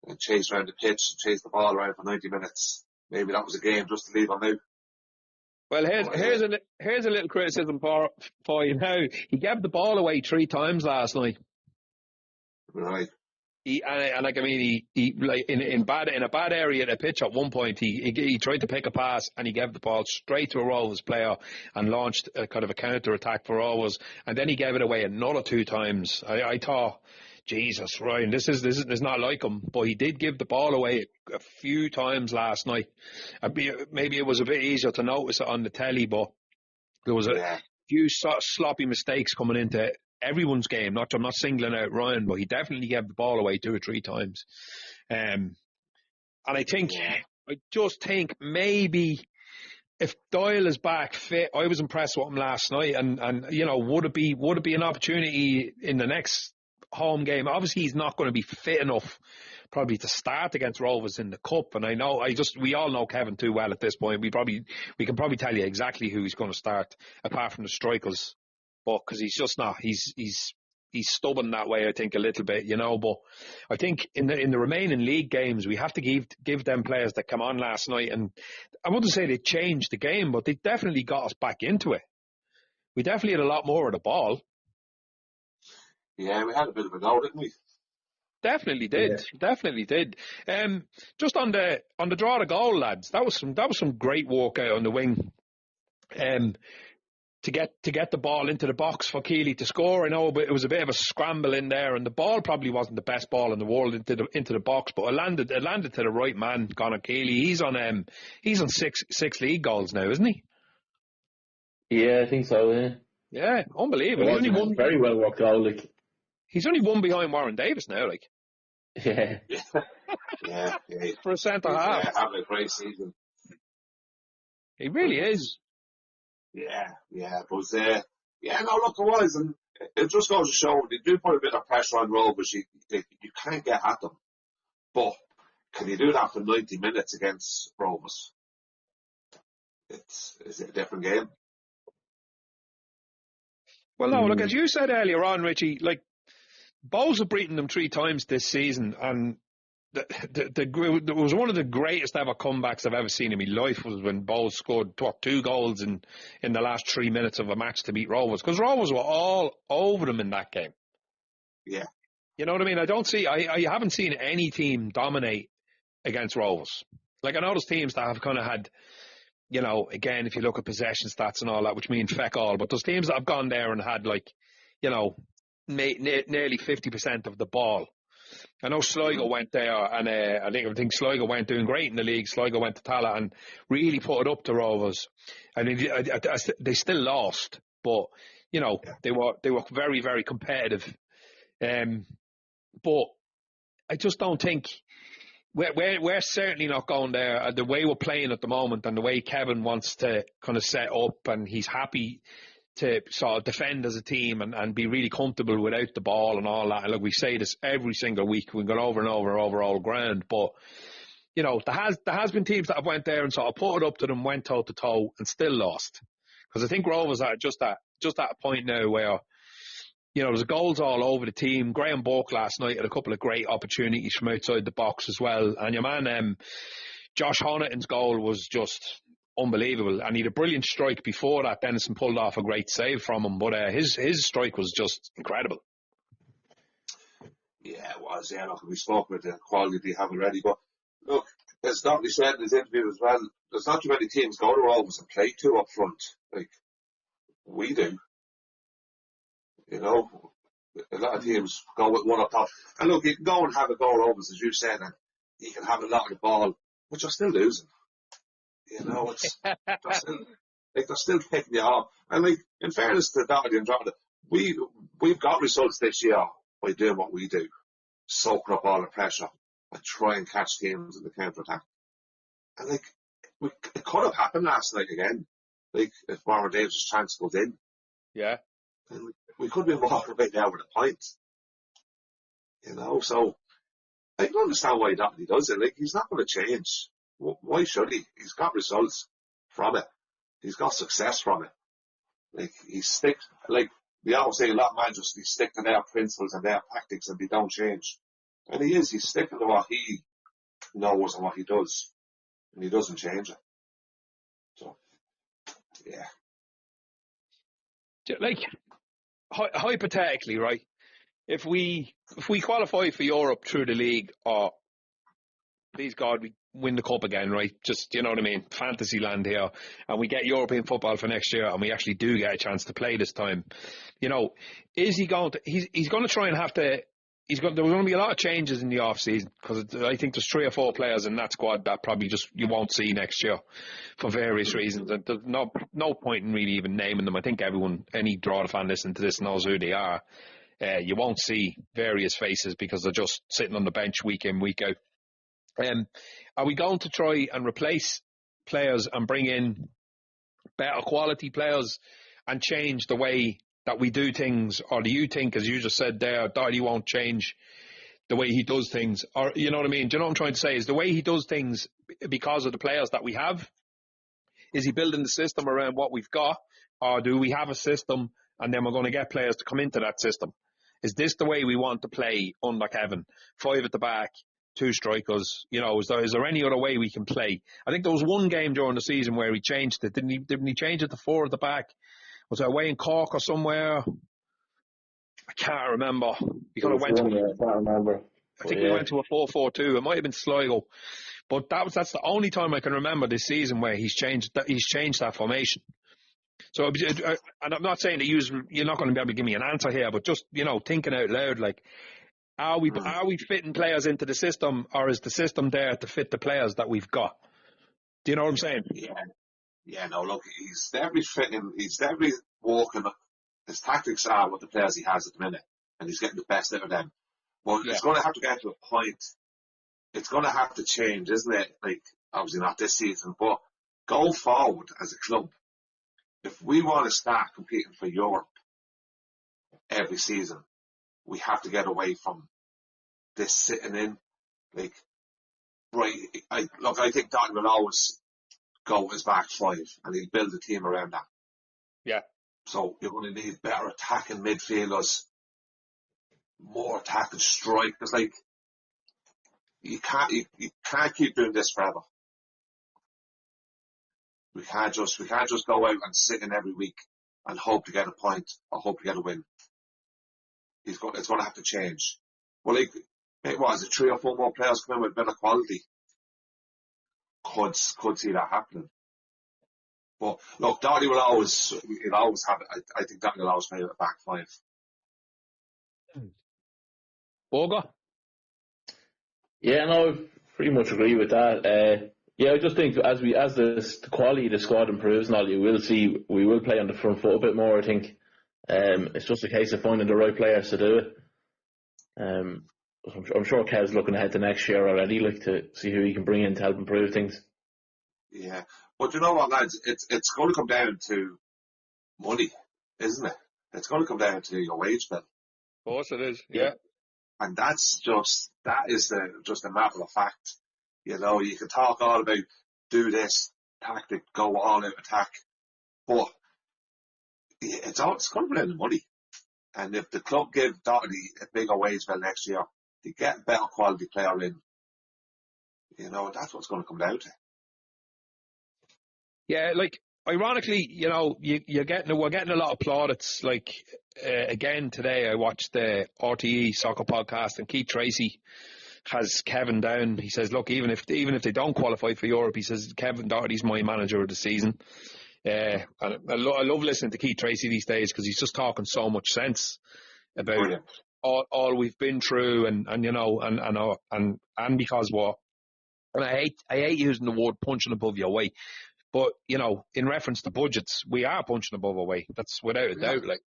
and chase around the pitch, chase the ball around for 90 minutes. Maybe that was a game just to leave him out. Well, here's a little criticism for you now. He gave the ball away 3 times last night. Right. He in a bad area of the pitch at one point. He tried to pick a pass and he gave the ball straight to a Rovers player and launched a kind of a counter attack for Rovers, and then he gave it away another 2 times. I thought, Jesus, Ryan, this is not like him, but he did give the ball away a few times last night. Maybe it was a bit easier to notice it on the telly, but there was a few sloppy mistakes coming into everyone's game. I'm not singling out Ryan, but he definitely gave the ball away 2 or 3 times. And I just think maybe if Doyle is back fit, I was impressed with him last night, and would it be an opportunity in the next home game? Obviously he's not going to be fit enough probably to start against Rovers in the Cup, and we all know Kevin too well at this point. We can probably tell you exactly who he's going to start apart from the strikers, but because he's just not, he's he's stubborn that way, I think, a little bit, you know. But I think in the remaining league games, we have to give them players that come on last night, and I wouldn't say they changed the game, but they definitely got us back into it. We definitely had a lot more of the ball. Yeah, we had a bit of a go, didn't we? Definitely did. Definitely did. Just on the draw the goal, lads, that was some great work out on the wing. To get the ball into the box for Keeley to score. I know, but it was a bit of a scramble in there, and the ball probably wasn't the best ball in the world into the box, but it landed to the right man, Conor Keeley. He's on six league goals now, isn't he? Yeah, I think so. Yeah, unbelievable. He's only one very well worked goal. Like, he's only one behind Warren Davis now. Like, yeah. For a centre half, having a great season. He really is. Yeah, but no, look, it was, and it just goes to show they do put a bit of pressure on Rovers. You can't get at them, but can you do that for 90 minutes against Rovers? It's a different game. Well, no, look, as you said earlier on, Richie, like, Bohs have beaten them 3 times this season, and it was one of the greatest ever comebacks I've ever seen in my life was when Bohs scored 2 goals in the last 3 minutes of a match to beat Rovers, because Rovers were all over them in that game. Yeah. You know what I mean? I haven't seen any team dominate against Rovers. Like, I know there's teams that have kind of had, you know, again, if you look at possession stats and all that, which mean feck all, but there's teams that have gone there and had, like, you know, nearly 50% of the ball. I know Sligo went there, and I think Sligo went doing great in the league. Sligo went to Tallaght and really put it up to Rovers. I mean, they still lost, but you know, they were very, very competitive. But I just don't think we're certainly not going there. The way we're playing at the moment, and the way Kevin wants to kind of set up, and he's happy to sort of defend as a team and be really comfortable without the ball and all that. And look, we say this every single week. We've gone over and over all ground. But, you know, there has been teams that have went there and sort of put it up to them, went toe to toe, and still lost. Because I think Rovers are just at a point now where, you know, there's goals all over the team. Graham Burke last night had a couple of great opportunities from outside the box as well. And your man, Josh Honiton's goal was just unbelievable, and he had a brilliant strike before that. Dennison pulled off a great save from him, but his strike was just incredible. Yeah, it was. Yeah, look, we spoke with the quality they have already, but look, as Dotley said in his interview as well, there's not too many teams go to Rovers and play 2 up front like we do. You know, a lot of teams go with 1 up top, and look, you can go and have a go Rovers, as you said, and you can have a lot of the ball, but you're still losing. You know, it's they're still picking you off. And like, in fairness to Doherty and Drogheda, we've got results this year by doing what we do, soaking up all the pressure and try and catch teams in the counter attack. And like, it could have happened last night again. Like, if Warren Davis' chance goes in, yeah, and we could be walking right now with a point. You know, so I can understand why Doherty does it. Like, he's not going to change. Why should he? He's got results from it. He's got success from it. Like, like, we always say a lot of managers, they stick to their principles and their tactics and they don't change. And he's sticking to what he knows and what he does. And he doesn't change it. So, yeah. Like, hypothetically, right? If we qualify for Europe through the league, or please God, we win the cup again, right? Just, you know what I mean? Fantasy land here. And we get European football for next year, and we actually do get a chance to play this time. You know, is he going to, he's going to try and have to, there's going to be a lot of changes in the off season, because I think there's 3 or 4 players in that squad that probably just you won't see next year for various reasons. And there's no point in really even naming them. I think any Drogheda fan listening to this knows who they are. You won't see various faces because they're just sitting on the bench week in, week out. Are we going to try and replace players and bring in better quality players and change the way that we do things? Or do you think, as you just said there, Doherty won't change the way he does things? Or, you know what I mean? Do you know what I'm trying to say? Is the way he does things because of the players that we have? Is he building the system around what we've got? Or do we have a system and then we're going to get players to come into that system? Is this the way we want to play under Kevin? 5 at the back, 2 strikers. Is there any other way we can play? I think there was one game during the season where he changed it. Didn't he change it to 4 at the back? Was it away in Cork or somewhere? I can't remember. He kind of went to. I can't remember. I think we went to a 4-4-2. It might have been Sligo, but that's the only time I can remember this season where he's changed that formation. So, and I'm not saying that you're not going to be able to give me an answer here, but just thinking out loud, like, are we fitting players into the system, or is the system there to fit the players that we've got? Do you know what I'm saying? Yeah. No, look, he's definitely fitting. He's definitely walking. His tactics are what the players he has at the minute, and he's getting the best out of them. But it's going to have to get to a point. It's going to have to change, isn't it? Like, obviously not this season, but go forward as a club. If we want to start competing for Europe every season, we have to get away from this sitting in. Like, right, I think Doherty will always go his back 5, and he'll build a team around that. Yeah. So you're going to need better attacking midfielders, more attacking strikers. Like, you can't keep doing this forever. We can't just go out and sit in every week and hope to get a point or hope to get a win. It's going to have to change. Well, like, it was 3 or 4 more players come in with better quality. Could see that happening. But look, Doherty will always have it. I think Doherty will always play with a back 5. Boga? Yeah, no, I pretty much agree with that. I just think as the quality of the squad improves and all, we will play on the front foot a bit more, I think. It's just a case of finding the right players to do it. I'm sure Kev's looking ahead to next year already, like, to see who he can bring in to help improve things. Yeah, but you know what, lads? It's going to come down to money, isn't it? It's going to come down to your wage bill. Of course it is. Yeah. And that is just a matter of fact. You can talk all about do this tactic, go all out attack, but it's going to come down to money. And if the club give Doherty a bigger wage bill next year, to get a better quality player in, that's what's going to come down to. Yeah, like, ironically, we're getting a lot of plaudits. Like, again today, I watched the RTE soccer podcast, and Keith Tracy has Kevin down. He says, look, even if they don't qualify for Europe, he says Kevin Doherty's my manager of the season. And I love listening to Keith Tracy these days, because he's just talking so much sense about all we've been through, and because what. And I hate using the word punching above your weight. But, in reference to budgets, we are punching above our weight. That's without a doubt. Like,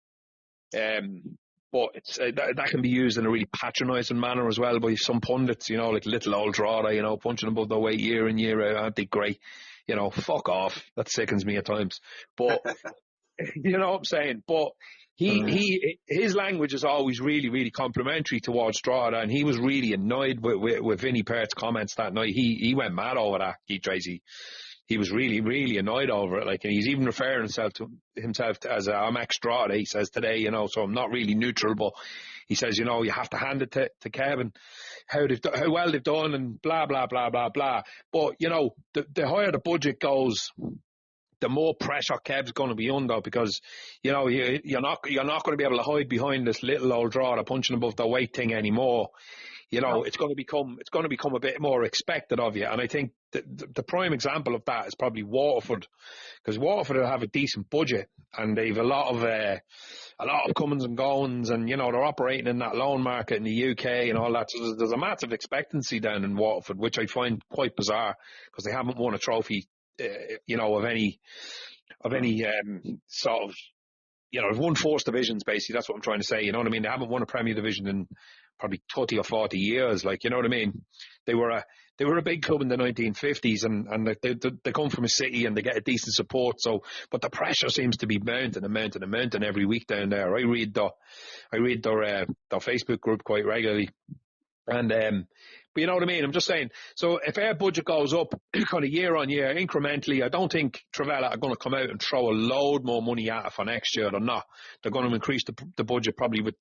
but it's that can be used in a really patronising manner as well by some pundits, like little old Drogheda, punching above their weight year in, year out. Aren't they great? Fuck off. That sickens me at times. But, you know what I'm saying? But his language is always really, really complimentary towards Drogheda, and he was really annoyed with Vinnie Pert's comments that night. He went mad over that, Keith Tracy. He was really, really annoyed over it. Like, and he's even referring himself as I'm ex-Drogheda, he says today, so I'm not really neutral, but he says, you have to hand it to Kevin, how well they've done, and blah, blah, blah, blah, blah. But, the higher the budget goes, the more pressure Kev's going to be under, because, you're not going to be able to hide behind this little old Drogheda punching above the weight thing anymore. It's going to become a bit more expected of you. And I think the prime example of that is probably Waterford, because Waterford will have a decent budget, and they've a lot of comings and goings, and they're operating in that loan market in the UK and all that. So there's a massive expectancy down in Waterford, which I find quite bizarre, because they haven't won a trophy, of any sort of. They've won 4 divisions, basically. That's what I'm trying to say. You know what I mean? They haven't won a Premier Division in probably 30 or 40 years. Like, you know what I mean? They were a big club in the 1950s, and they come from a city, and they get a decent support. So, but the pressure seems to be mounting and mounting and mounting every week down there. I read their Facebook group quite regularly. And, but you know what I mean? I'm just saying, so if our budget goes up kind of year on year, incrementally, I don't think Trevella are going to come out and throw a load more money at it for next year. They're not. They're going to increase the budget probably with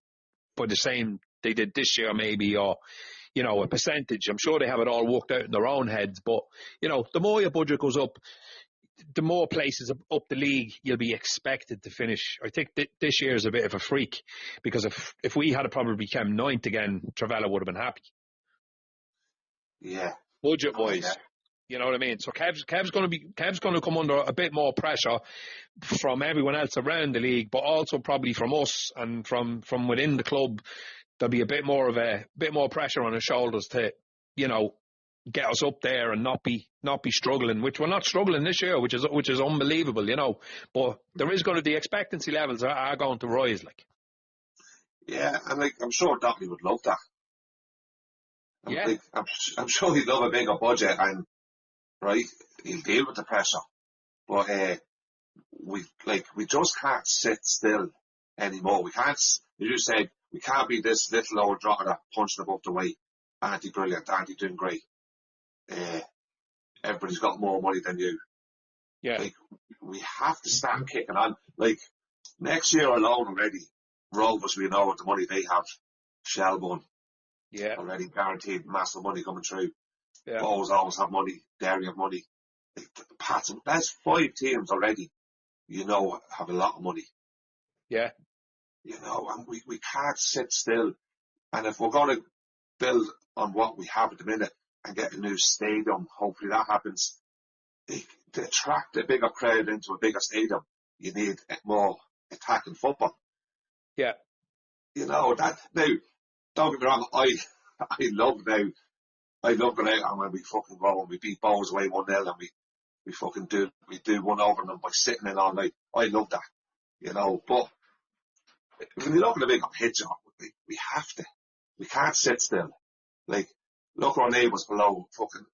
by the same they did this year maybe, or, you know, a percentage. I'm sure they have it all worked out in their own heads, but, you know, the more your budget goes up, the more places up the league you'll be expected to finish. I think this year is a bit of a freak, because if we had probably become ninth again, Travella would have been happy. Yeah. Budget-wise. Oh, yeah. You know what I mean? So Kev's going to come under a bit more pressure from everyone else around the league, but also probably from us and from within the club. There'll be a bit more pressure on his shoulders to, you know, get us up there and not be struggling, which we're not struggling this year, which is unbelievable, you know. But there is going to, the expectancy levels are going to rise, like. Yeah, and like, I'm sure Doherty would love that. I'm sure he'd love a bigger budget, and right, he'll deal with the pressure. But we just can't sit still anymore. We can't, as you said, we can't be this little old Drogheda punching above the weight. Aren't he brilliant? Aren't he doing great? Everybody's got more money than you. Yeah. Like, we have to start kicking on. Like, next year alone already, Rovers, we know what the money they have. Shelbourne, already guaranteed massive money coming through. Yeah. Bowes always have money. Derry have money. Like, Pats, that's 5 teams already, you know, have a lot of money. Yeah. You know, and we can't sit still. And if we're going to build on what we have at the minute and get a new stadium, hopefully that happens, to attract a bigger crowd into a bigger stadium, you need more attacking football. Yeah. You know, that, now, don't get me wrong, I love going out and when we fucking go and we beat Bowes away 1-0 and we fucking do one over them by sitting in all night. I love that. You know, but when you look at a bigger picture, we have to. We can't sit still. Like, look at our neighbours below, fucking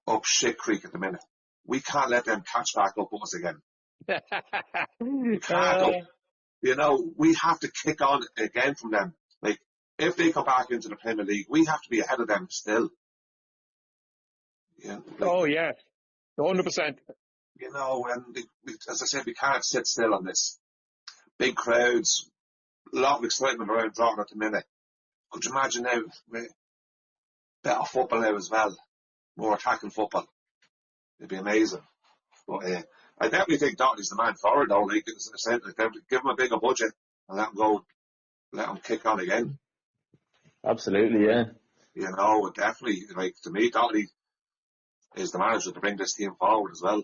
up shit creek at the minute. We can't let them catch back up with us again. We can't. You know, we have to kick on again from them. Like, if they come back into the Premier League, we have to be ahead of them still. Yeah, like, oh yeah, 100%. You know, and as I said, we can't sit still on this. Big crowds, a lot of excitement around Drogheda at the minute. Could you imagine now, better football now as well, more attacking football? It'd be amazing. But I definitely think Doherty's the man forward, though. Like as I said, like, give him a bigger budget and let him go, let him kick on again. Absolutely, yeah. You know, definitely. Like, to me, Doherty is the manager to bring this team forward as well.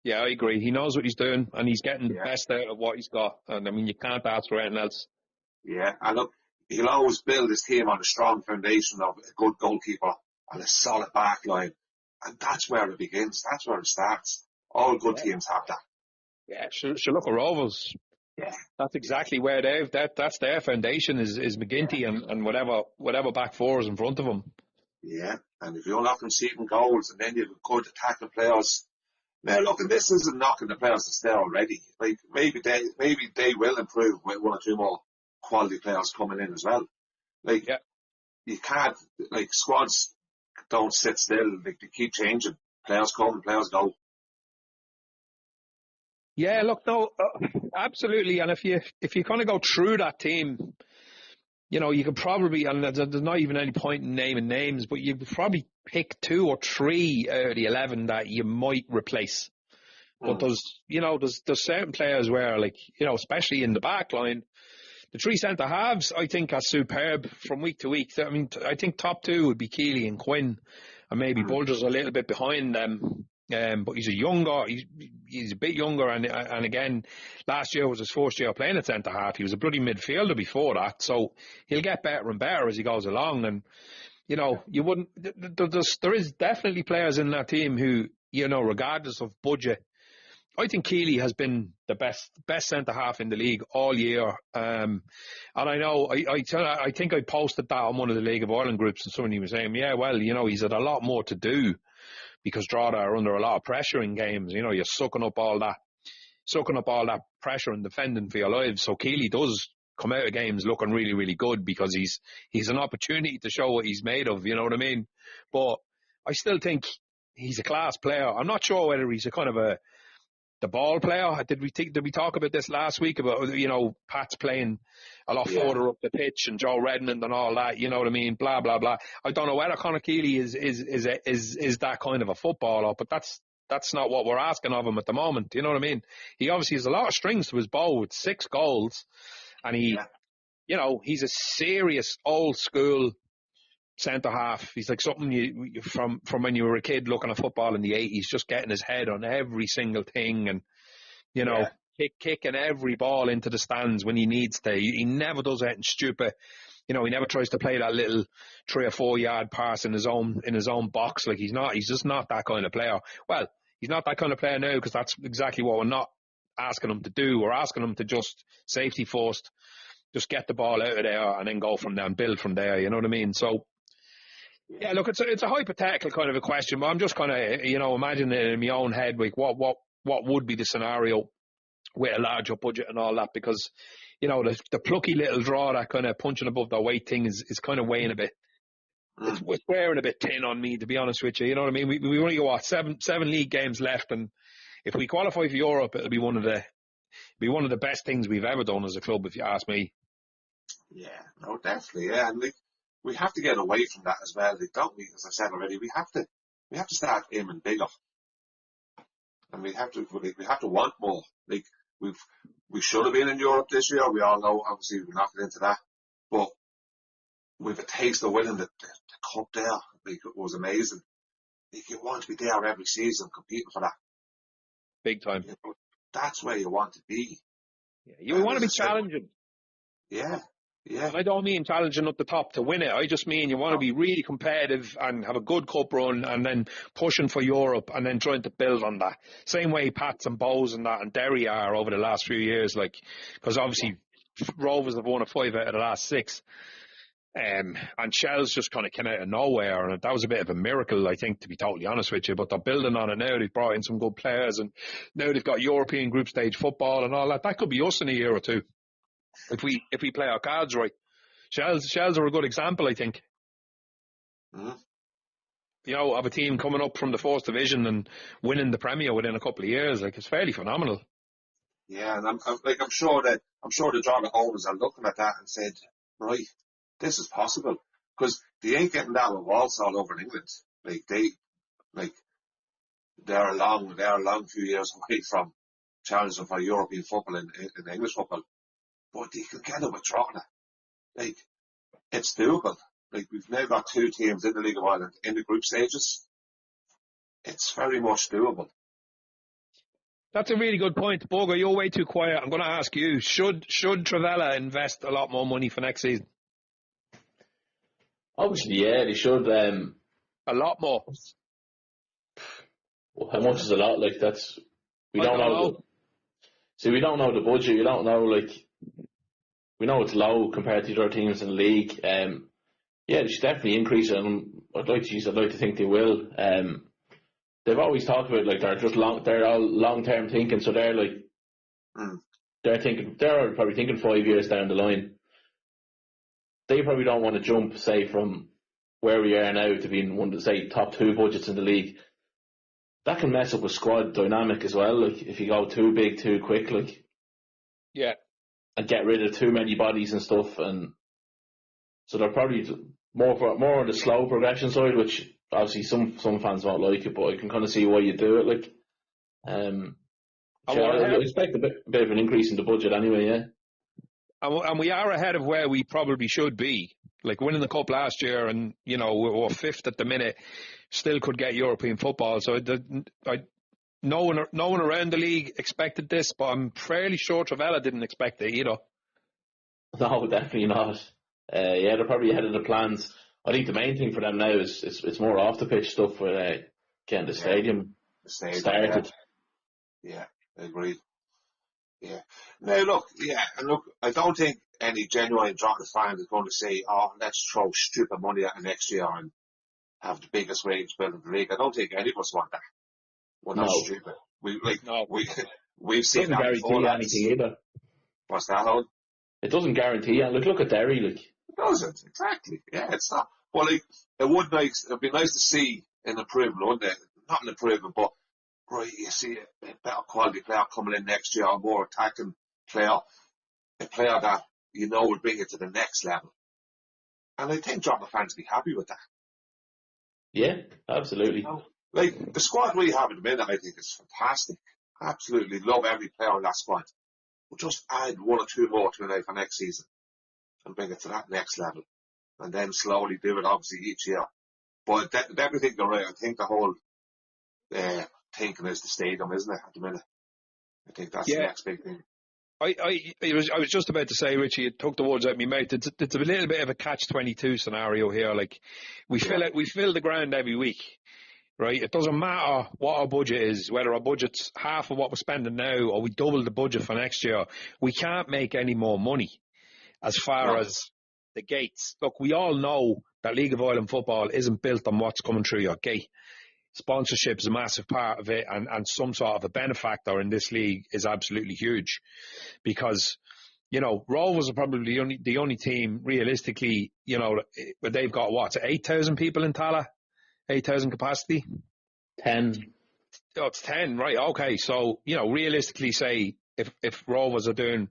Yeah, I agree. He knows what he's doing, and he's getting the best out of what he's got. And I mean, you can't ask for anything else. Yeah, and look, he'll always build his team on a strong foundation of a good goalkeeper and a solid back line. And that's where it begins. That's where it starts. All good teams have that. Yeah, sure, look at Rovers. Yeah. That's exactly where that's their foundation is McGinty and whatever back four is in front of them. Yeah, and if you're not conceding goals and then you've good attacking players. Now, look, and this isn't knocking the players that's there already. Like, maybe they will improve with 1 or 2 more quality players coming in as well. Like, you can't, like, squads don't sit still. Like, they keep changing. Players come, players go. Yeah, look, no, absolutely. And if you kind of go through that team, you know, you could probably, and there's not even any point in naming names, but you could probably pick 2 or 3 out of the 11 that you might replace. But there's certain players where, like, you know, especially in the back line, the 3 centre halves, I think, are superb from week to week. I mean, I think top 2 would be Keeley and Quinn, and maybe Bulger's a little bit behind them. But he's a bit younger, and again, last year was his first year playing at centre half. He was a bloody midfielder before that, so he'll get better and better as he goes along. And you know, you wouldn't. There is definitely players in that team who, you know, regardless of budget, I think Keeley has been the best centre half in the league all year. And I know I think I posted that on one of the League of Ireland groups, and somebody was saying, yeah, well, you know, he's had a lot more to do, because Drogheda are under a lot of pressure in games. You know, you're sucking up all that pressure and defending for your lives. So Keeley does come out of games looking really, really good, because he's an opportunity to show what he's made of, you know what I mean? But I still think he's a class player. I'm not sure whether he's a kind of the ball player. Did we talk about this last week about, you know, Pat's playing a lot further up the pitch and Joe Redmond and all that, you know what I mean? Blah, blah, blah. I don't know whether Conor Keeley is that kind of a footballer, but that's not what we're asking of him at the moment. You know what I mean? He obviously has a lot of strings to his bow with 6 goals, and you know, he's a serious old school centre half. He's like something you from when you were a kid looking at football in the 80s, just getting his head on every single thing, and you know, kicking every ball into the stands when he needs to. He never does anything stupid. You know, he never tries to play that little 3 or 4 yard pass in his own box. Like, he's just not that kind of player. Well, he's not that kind of player now, because that's exactly what we're not asking him to do. We're asking him to just safety first, just get the ball out of there and then go from there and build from there. You know what I mean? So, yeah, look, it's a hypothetical kind of a question, but I'm just kind of, you know, imagining it in my own head, like what would be the scenario with a larger budget and all that, because, you know, the plucky little draw, that kind of punching above their weight thing is kind of weighing a bit. It's wearing a bit thin on me, to be honest with you. You know what I mean? We only got seven league games left, and if we qualify for Europe, it'll be one of the best things we've ever done as a club, if you ask me. Yeah, no, definitely, yeah, and we have to get away from that as well, don't we? As I said already, we have to start aiming bigger, and we have to want more. Like, we should have been in Europe this year. We all know, obviously, we're not getting into that, but we've a taste of winning the cup there. Like, it was amazing. Like, you want to be there every season competing for that. Big time. You know, that's where you want to be. Yeah, you want to be challenging. Yeah. Yeah. And I don't mean challenging up the top to win it. I just mean you want to be really competitive and have a good cup run, and then pushing for Europe, and then trying to build on that. Same way Pats and Bows and that and Derry are over the last few years, like, because obviously Rovers have won a 5 out of the last 6. And Shell's just kind of came out of nowhere, and that was a bit of a miracle, I think, to be totally honest with you. But they're building on it now. They've brought in some good players, and now they've got European group stage football and all that. That could be us in a year or two, if we play our cards right. Shells are a good example, I think. Mm-hmm. You know, of a team coming up from the 4th division and winning the Premier within a couple of years. Like, it's fairly phenomenal. Yeah, and I'm sure the Drogheda owners are looking at that and said, right, this is possible, because they ain't getting that with Walsall over in England. They're a long few years away from challenging for European football in English football, but they can get it with Drogheda. Like, it's doable. Like, we've now got 2 teams in the League of Ireland in the group stages. It's very much doable. That's a really good point. Bogo, you're way too quiet. I'm going to ask you, should Travella invest a lot more money for next season? Obviously, yeah, they should. A lot more. Well, how much is a lot? Like, we don't know. See, we don't know the budget. We don't know, like, we know it's low compared to other teams in the league. Yeah, they should definitely increase it, and I'd like to think they will. They've always talked about, like, they're all long-term thinking, so they're like, they're probably thinking 5 years down the line. They probably don't want to jump, say, from where we are now to being one of the, say, top 2 budgets in the league. That can mess up a squad dynamic as well. Like, if you go too big too quick, like, yeah, and get rid of too many bodies and stuff, and so they're probably more on the slow progression side, which obviously some fans won't like it, but I can kind of see why you do it. Like, I expect a bit of an increase in the budget anyway. Yeah. And we are ahead of where we probably should be. Like, winning the cup last year, and, you know, we're 5th at the minute, still could get European football. So no one around the league expected this, but I'm fairly sure Travella didn't expect it either. No, definitely not. Yeah, they're probably ahead of the plans. I think the main thing for them now is it's more off the pitch stuff with getting the stadium started. Yeah, I agree. Yeah. Now look, I don't think any genuine Drogheda fan is going to say, "Oh, let's throw stupid money at it next year and have the biggest ratings build in the league." I don't think any of us want that. We're not stupid. We've seen that before. It doesn't guarantee anything either. What's that, Owen? It doesn't guarantee. And look at Derry. Like, it doesn't, exactly. Yeah, it's not. Well, it'd be nice to see an improvement, wouldn't it? Not an improvement, but right, you see a better quality player coming in next year, a more attacking player, a player that you know will bring it to the next level. And I think Drogheda fans will be happy with that. Yeah, absolutely. You know, like the squad we have at the minute, I think is fantastic. Absolutely love every player in that squad. But just add one or two more to it for next season and bring it to that next level. And then slowly do it, obviously, each year. But everything you're right. I think the whole thinking is the stadium, isn't it, at the minute? I think that's the next big thing. I was just about to say, Richie, you took the words out of my mouth. It's a little bit of a catch-22 scenario here. Like, we fill the ground every week, right? It doesn't matter what our budget is, whether our budget's half of what we're spending now or we double the budget for next year. We can't make any more money as far as the gates. Look, we all know that League of Ireland football isn't built on what's coming through your gate. Sponsorship is a massive part of it, and some sort of a benefactor in this league is absolutely huge, because, you know, Rovers are probably the only team realistically, you know, they've got 8,000 people in Tallaght, 8,000 capacity. 10. Oh, it's 10, right? Okay, so, you know, realistically, say if Rovers are doing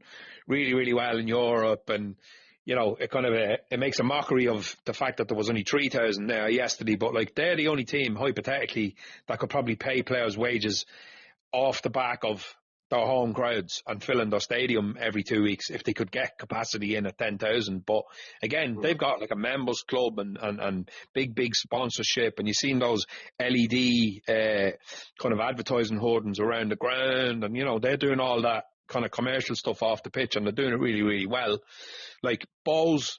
really, really well in Europe, and, you know, it makes a mockery of the fact that there was only 3,000 there yesterday, but like, they're the only team, hypothetically, that could probably pay players' wages off the back of their home crowds and filling their stadium every 2 weeks if they could get capacity in at 10,000. But again, they've got like a members club and big sponsorship, and you've seen those LED kind of advertising hoardings around the ground, and, you know, they're doing all that kind of commercial stuff off the pitch, and they're doing it really, really well. Like, Bowes,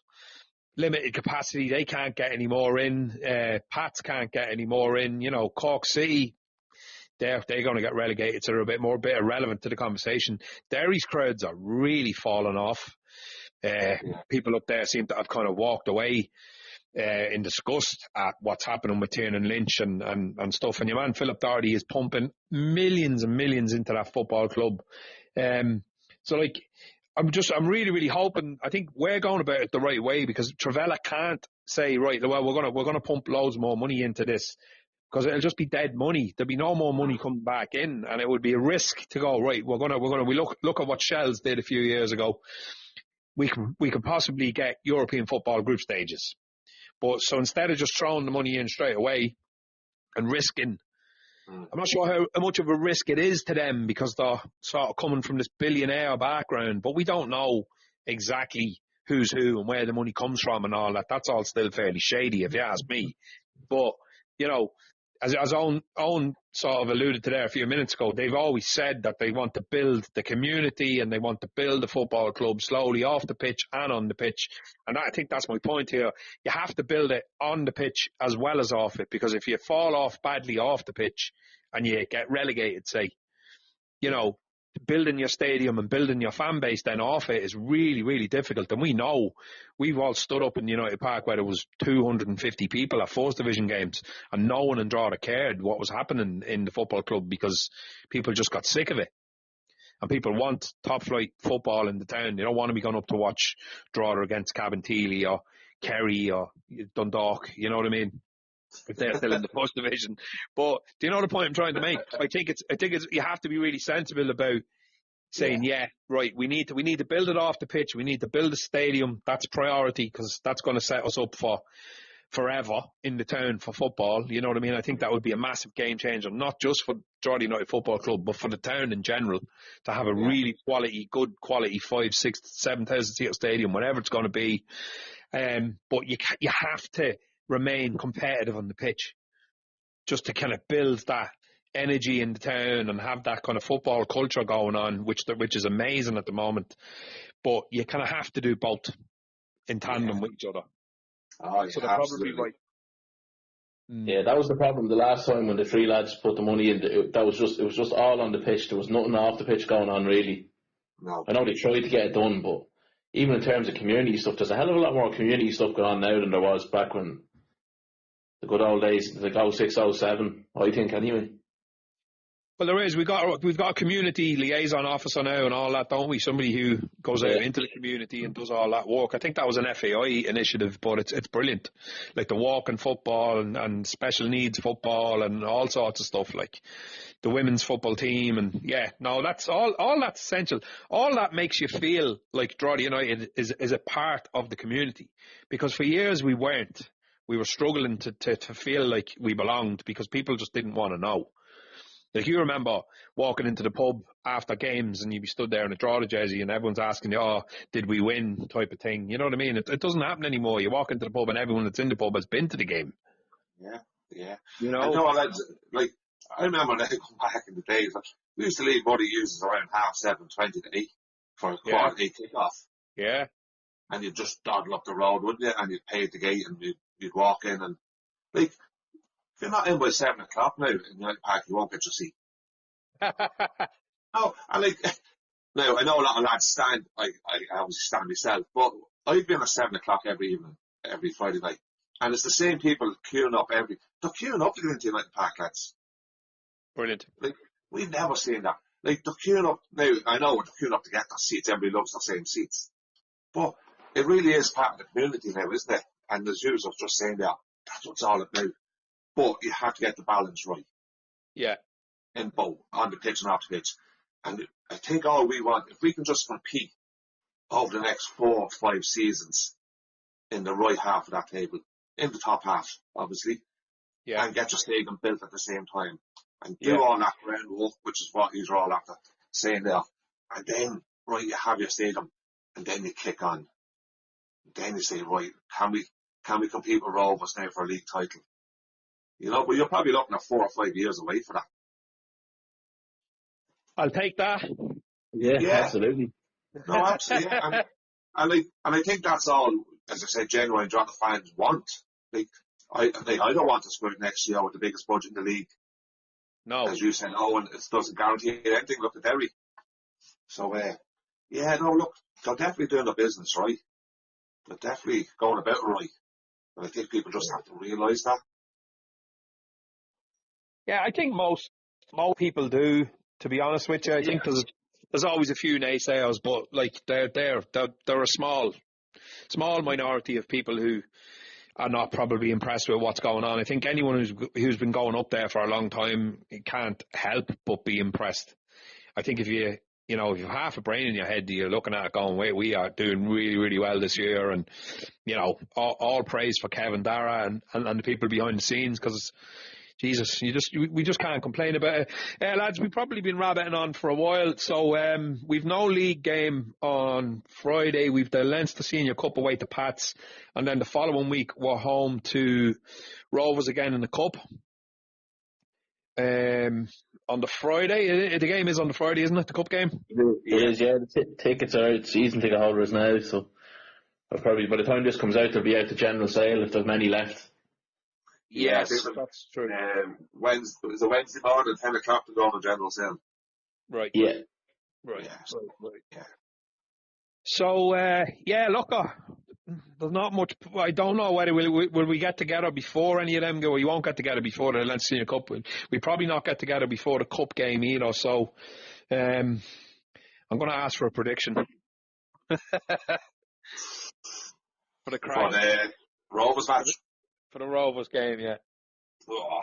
limited capacity, they can't get any more in. Pats can't get any more in. You know, Cork City, they're going to get relegated, so they're a bit irrelevant to the conversation. Derry's crowds are really falling off. People up there seem to have kind of walked away in disgust at what's happening with Tiernan Lynch and stuff. And your man Philip Doherty is pumping millions and millions into that football club. So, like, I'm really, really hoping. I think we're going about it the right way, because Travella can't say, right, well, we're gonna pump loads more money into this, because it'll just be dead money. There'll be no more money coming back in, and it would be a risk to go, right, we look at what Shells did a few years ago. We could possibly get European football group stages. But so instead of just throwing the money in straight away and risking, I'm not sure how much of a risk it is to them, because they're sort of coming from this billionaire background, but we don't know exactly who's who and where the money comes from and all that. That's all still fairly shady, if you ask me. But, you know, as Owen sort of alluded to there a few minutes ago, they've always said that they want to build the community and they want to build the football club slowly off the pitch and on the pitch. And I think that's my point here. You have to build it on the pitch as well as off it, because if you fall off badly off the pitch and you get relegated, say, you know, building your stadium and building your fan base then off it is really, really difficult. And we know, we've all stood up in United Park where there was 250 people at First Division games, and no one in Drogheda cared what was happening in the football club, because people just got sick of it. And people want top flight football in the town. They don't want to be going up to watch Drogheda against Cabinteely or Kerry or Dundalk, you know what I mean? If they're still in the First Division. But do you know the point I'm trying to make? I think it's you have to be really sensible about saying, right, we need to build it off the pitch. We need to build a stadium. That's priority, because that's going to set us up for forever in the town for football. You know what I mean? I think that would be a massive game changer, not just for Drogheda United Football Club, but for the town in general, to have a really good quality 5, 6, 7,000 seat stadium, whatever it's going to be. But you have to remain competitive on the pitch, just to kind of build that energy in the town and have that kind of football culture going on, which is amazing at the moment. But you kind of have to do both in tandem with each other. Oh, so yeah, they're absolutely. probably right. Yeah, that was the problem the last time when the three lads put the money in. It was just all on the pitch. There was nothing off the pitch going on, really. No. I know they tried to get it done, but even in terms of community stuff, there's a hell of a lot more community stuff going on now than there was back when the good old days, like 06, 07, I think, anyway. Well, there is. We've got a community liaison officer now and all that, don't we? Somebody who goes out into the community and does all that work. I think that was an FAI initiative, but it's brilliant. Like the walking football and special needs football and all sorts of stuff, like the women's football team. And that's all that's essential. All that makes you feel like Drogheda United is a part of the community, because for years we weren't. We were struggling to feel like we belonged because people just didn't want to know. Like, you remember walking into the pub after games and you'd be stood there in a Drogheda jersey and everyone's asking you, oh, did we win, type of thing. You know what I mean? It doesn't happen anymore. You walk into the pub and everyone that's in the pub has been to the game. Yeah. You know? I know, lads, like, I remember now, back in the days, like, we used to leave Buddy users around 7:30, 20 to 8 for a quarter 8 kick-off. Yeah. And you'd just dawdle up the road, wouldn't you? And you'd pay at the gate and you'd walk in and, like, if you're not in by 7 o'clock now in United Park, you won't get your seat. No, and like, now I know a lot of lads stand, I obviously stand myself, but I've been at 7 o'clock every evening, every Friday night. And it's the same people queuing up they're queuing up to get into United Park, lads. Brilliant. Like, we've never seen that. Like, they're queuing up, now, I know they're queuing up to get their seats, everybody loves the same seats. But it really is part of the community now, isn't it? And as you was just saying there, that's what it's all about. But you have to get the balance right. Yeah. In both, on the pitch and off the pitch. And I think all we want, if we can just compete over the next 4 or 5 seasons in the right half of that table, in the top half, obviously, and get your stadium built at the same time, and do all that groundwork, which is what you're all after saying there, and then, right, you have your stadium, and then you kick on. Then you say, right, can we compete with Rovers now for a league title? You know, but you're probably looking at 4 or 5 years away for that. I'll take that. Yeah, absolutely. No, absolutely. And I think that's all, as I said, genuine Drogheda fans want. Like, I don't want to screw it next year with the biggest budget in the league. No. As you said, and it doesn't guarantee anything. Look at Derry. So, look, they're definitely doing the business right. They're definitely going about it right. And I think people just have to realise that. Yeah, I think most people do, to be honest with you. I think there's always a few naysayers, but like they're a small minority of people who are not probably impressed with what's going on. I think anyone who's been going up there for a long time can't help but be impressed. I think if you have half a brain in your head, you're looking at it going, wait, we are doing really, really well this year. And, all praise for Kevin Dara and the people behind the scenes, because Jesus, we just can't complain about it. Lads, we've probably been rabbiting on for a while. So we've no league game on Friday. We've the Leinster Senior Cup away to Pats. And then the following week, we're home to Rovers again in the Cup. On the Friday, the game is on the Friday, isn't it? The Cup game? It is, yeah. The tickets are out, season ticket holders now. So probably by the time this comes out, they'll be out to general sale if there's many left. Yes, that's true. Wednesday morning, 10 o'clock to go on the general sale. Right. Yeah. Right. Yeah. Right. Yeah. So, look, there's not much. I don't know whether will we get together before any of them go. We won't get together before the Leinster Senior Cup. We probably not get together before the Cup game either. So, I'm going to ask for a prediction for the For the Rovers match. For the Rovers game, yeah. Oh,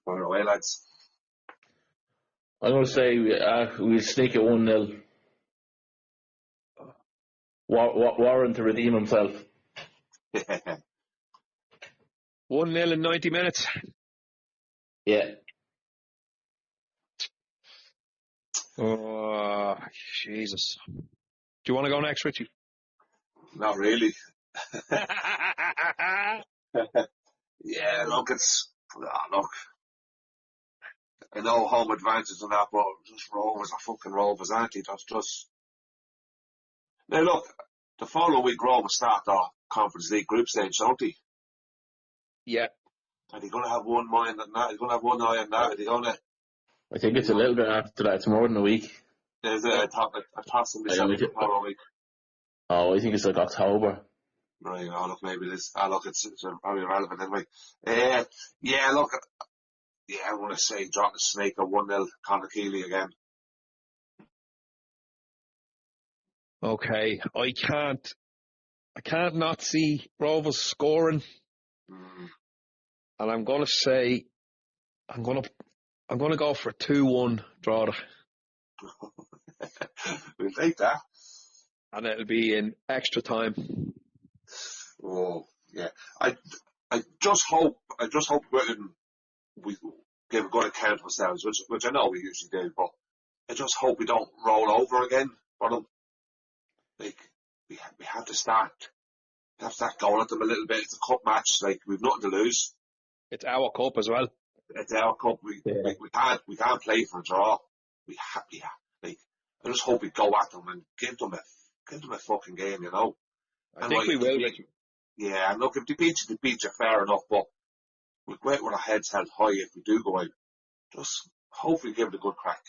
far away, lads. I'm going to say we'll sneak it 1-0. Warren to redeem himself. 1-0 in 90 minutes. Yeah. Oh, Jesus. Do you want to go next, Richie? Not really. Yeah, look, I know home advantage and that, but just Rovers are fucking Rovers, aren't they? That's just. Now look, the following week Rovers start our Conference League group stage, don't they? Yeah. Are they going to have one mind on that? Are they going to have one eye on that? Are they going to? I think it's a little bit after that. It's more than a week. Is it? I thought somebody said the following week. Oh, I think it's like October. Right, look, maybe it is. Look, it's probably irrelevant anyway. Yeah, look, Yeah, I want to say drop the snake or 1-0 Conor Keeley again. Okay, I can't not see Rovers scoring, and I'm gonna say I'm gonna go for a 2-1 draw, We'll take that. and it'll be in extra time. Oh, yeah. I just hope we give a good account of ourselves, which I know we usually do, but I just hope we don't roll over again for them. Like, we have to start going at them a little bit. It's a cup match, like, we've nothing to lose. It's our cup as well. It's our cup. We can't play for a draw. Like, I just hope we go at them and give them a fucking game, you know. I think we will. Yeah, and look, if they beat you fair enough, but we'll go out with our heads held high if we do go out. Just hopefully give it a good crack.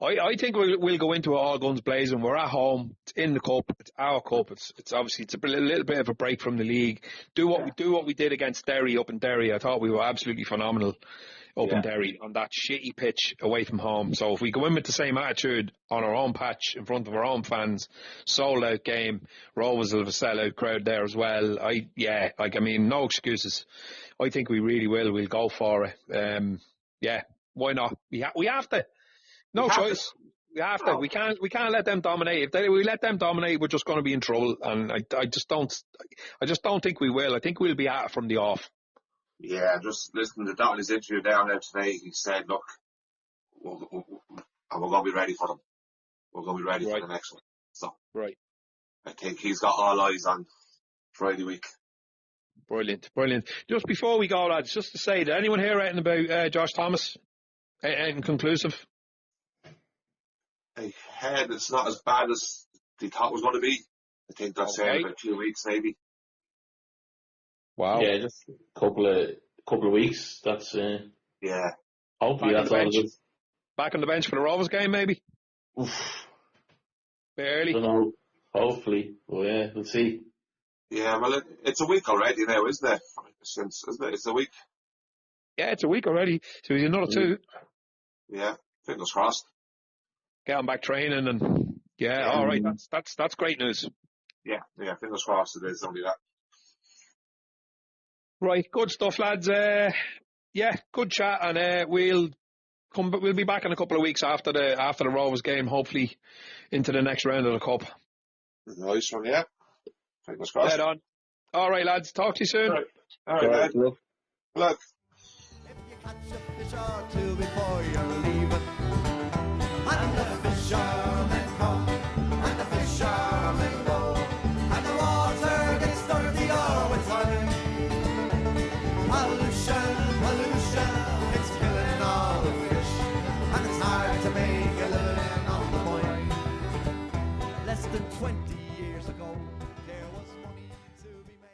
I think we'll go into it all guns blazing. We're at home. It's in the cup. It's our cup. It's obviously it's a little bit of a break from the league. Do what we did against Derry up in Derry. I thought we were absolutely phenomenal up in Derry on that shitty pitch away from home. So if we go in with the same attitude on our own patch in front of our own fans, sold out game, Rovers will have a sellout crowd there as well. No excuses. I think we really will. We'll go for it. Why not? We have to. No choice. We have to. We can't let them dominate. If we let them dominate, we're just going to be in trouble. And I just don't think we will. I think we'll be at it from the off. Yeah, just listening to Donnelly's interview down there today, he said, look, we're going to be ready for them. We're going to be ready for the next one. So, right. I think he's got all eyes on Friday week. Brilliant. Just before we go, lads, just to say, did anyone hear anything about Josh Thomas? Anything conclusive? I heard it's not as bad as they thought it was going to be. I think they're saying about 2 weeks, maybe. Wow. Yeah, just a couple of weeks. That's yeah. Hopefully that's all it is. Back on the bench for the Rovers game, maybe. Oof. Barely. I don't know. Hopefully, well, yeah, we'll see. Yeah, well, it's a week already now, isn't it? Isn't it? It's a week. Yeah, it's a week already. So he's another 2. Yeah, fingers crossed. Get on back training and all right. That's great news. Yeah, fingers crossed it is only that. Right, good stuff, lads. Good chat, and we'll be back in a couple of weeks after the Rovers game, hopefully into the next round of the cup. Nice one, yeah. Fingers crossed. Head on. All right, lads. Talk to you soon. All right, lad. Good luck. If you catch a fish or 2 before you're leaving, and the fishermen come, and the fishermen go, and the water gets dirty all the time. Pollution, it's killing all the fish, and it's hard to make a living on the mine. Less than 20 years ago, there was money to be made.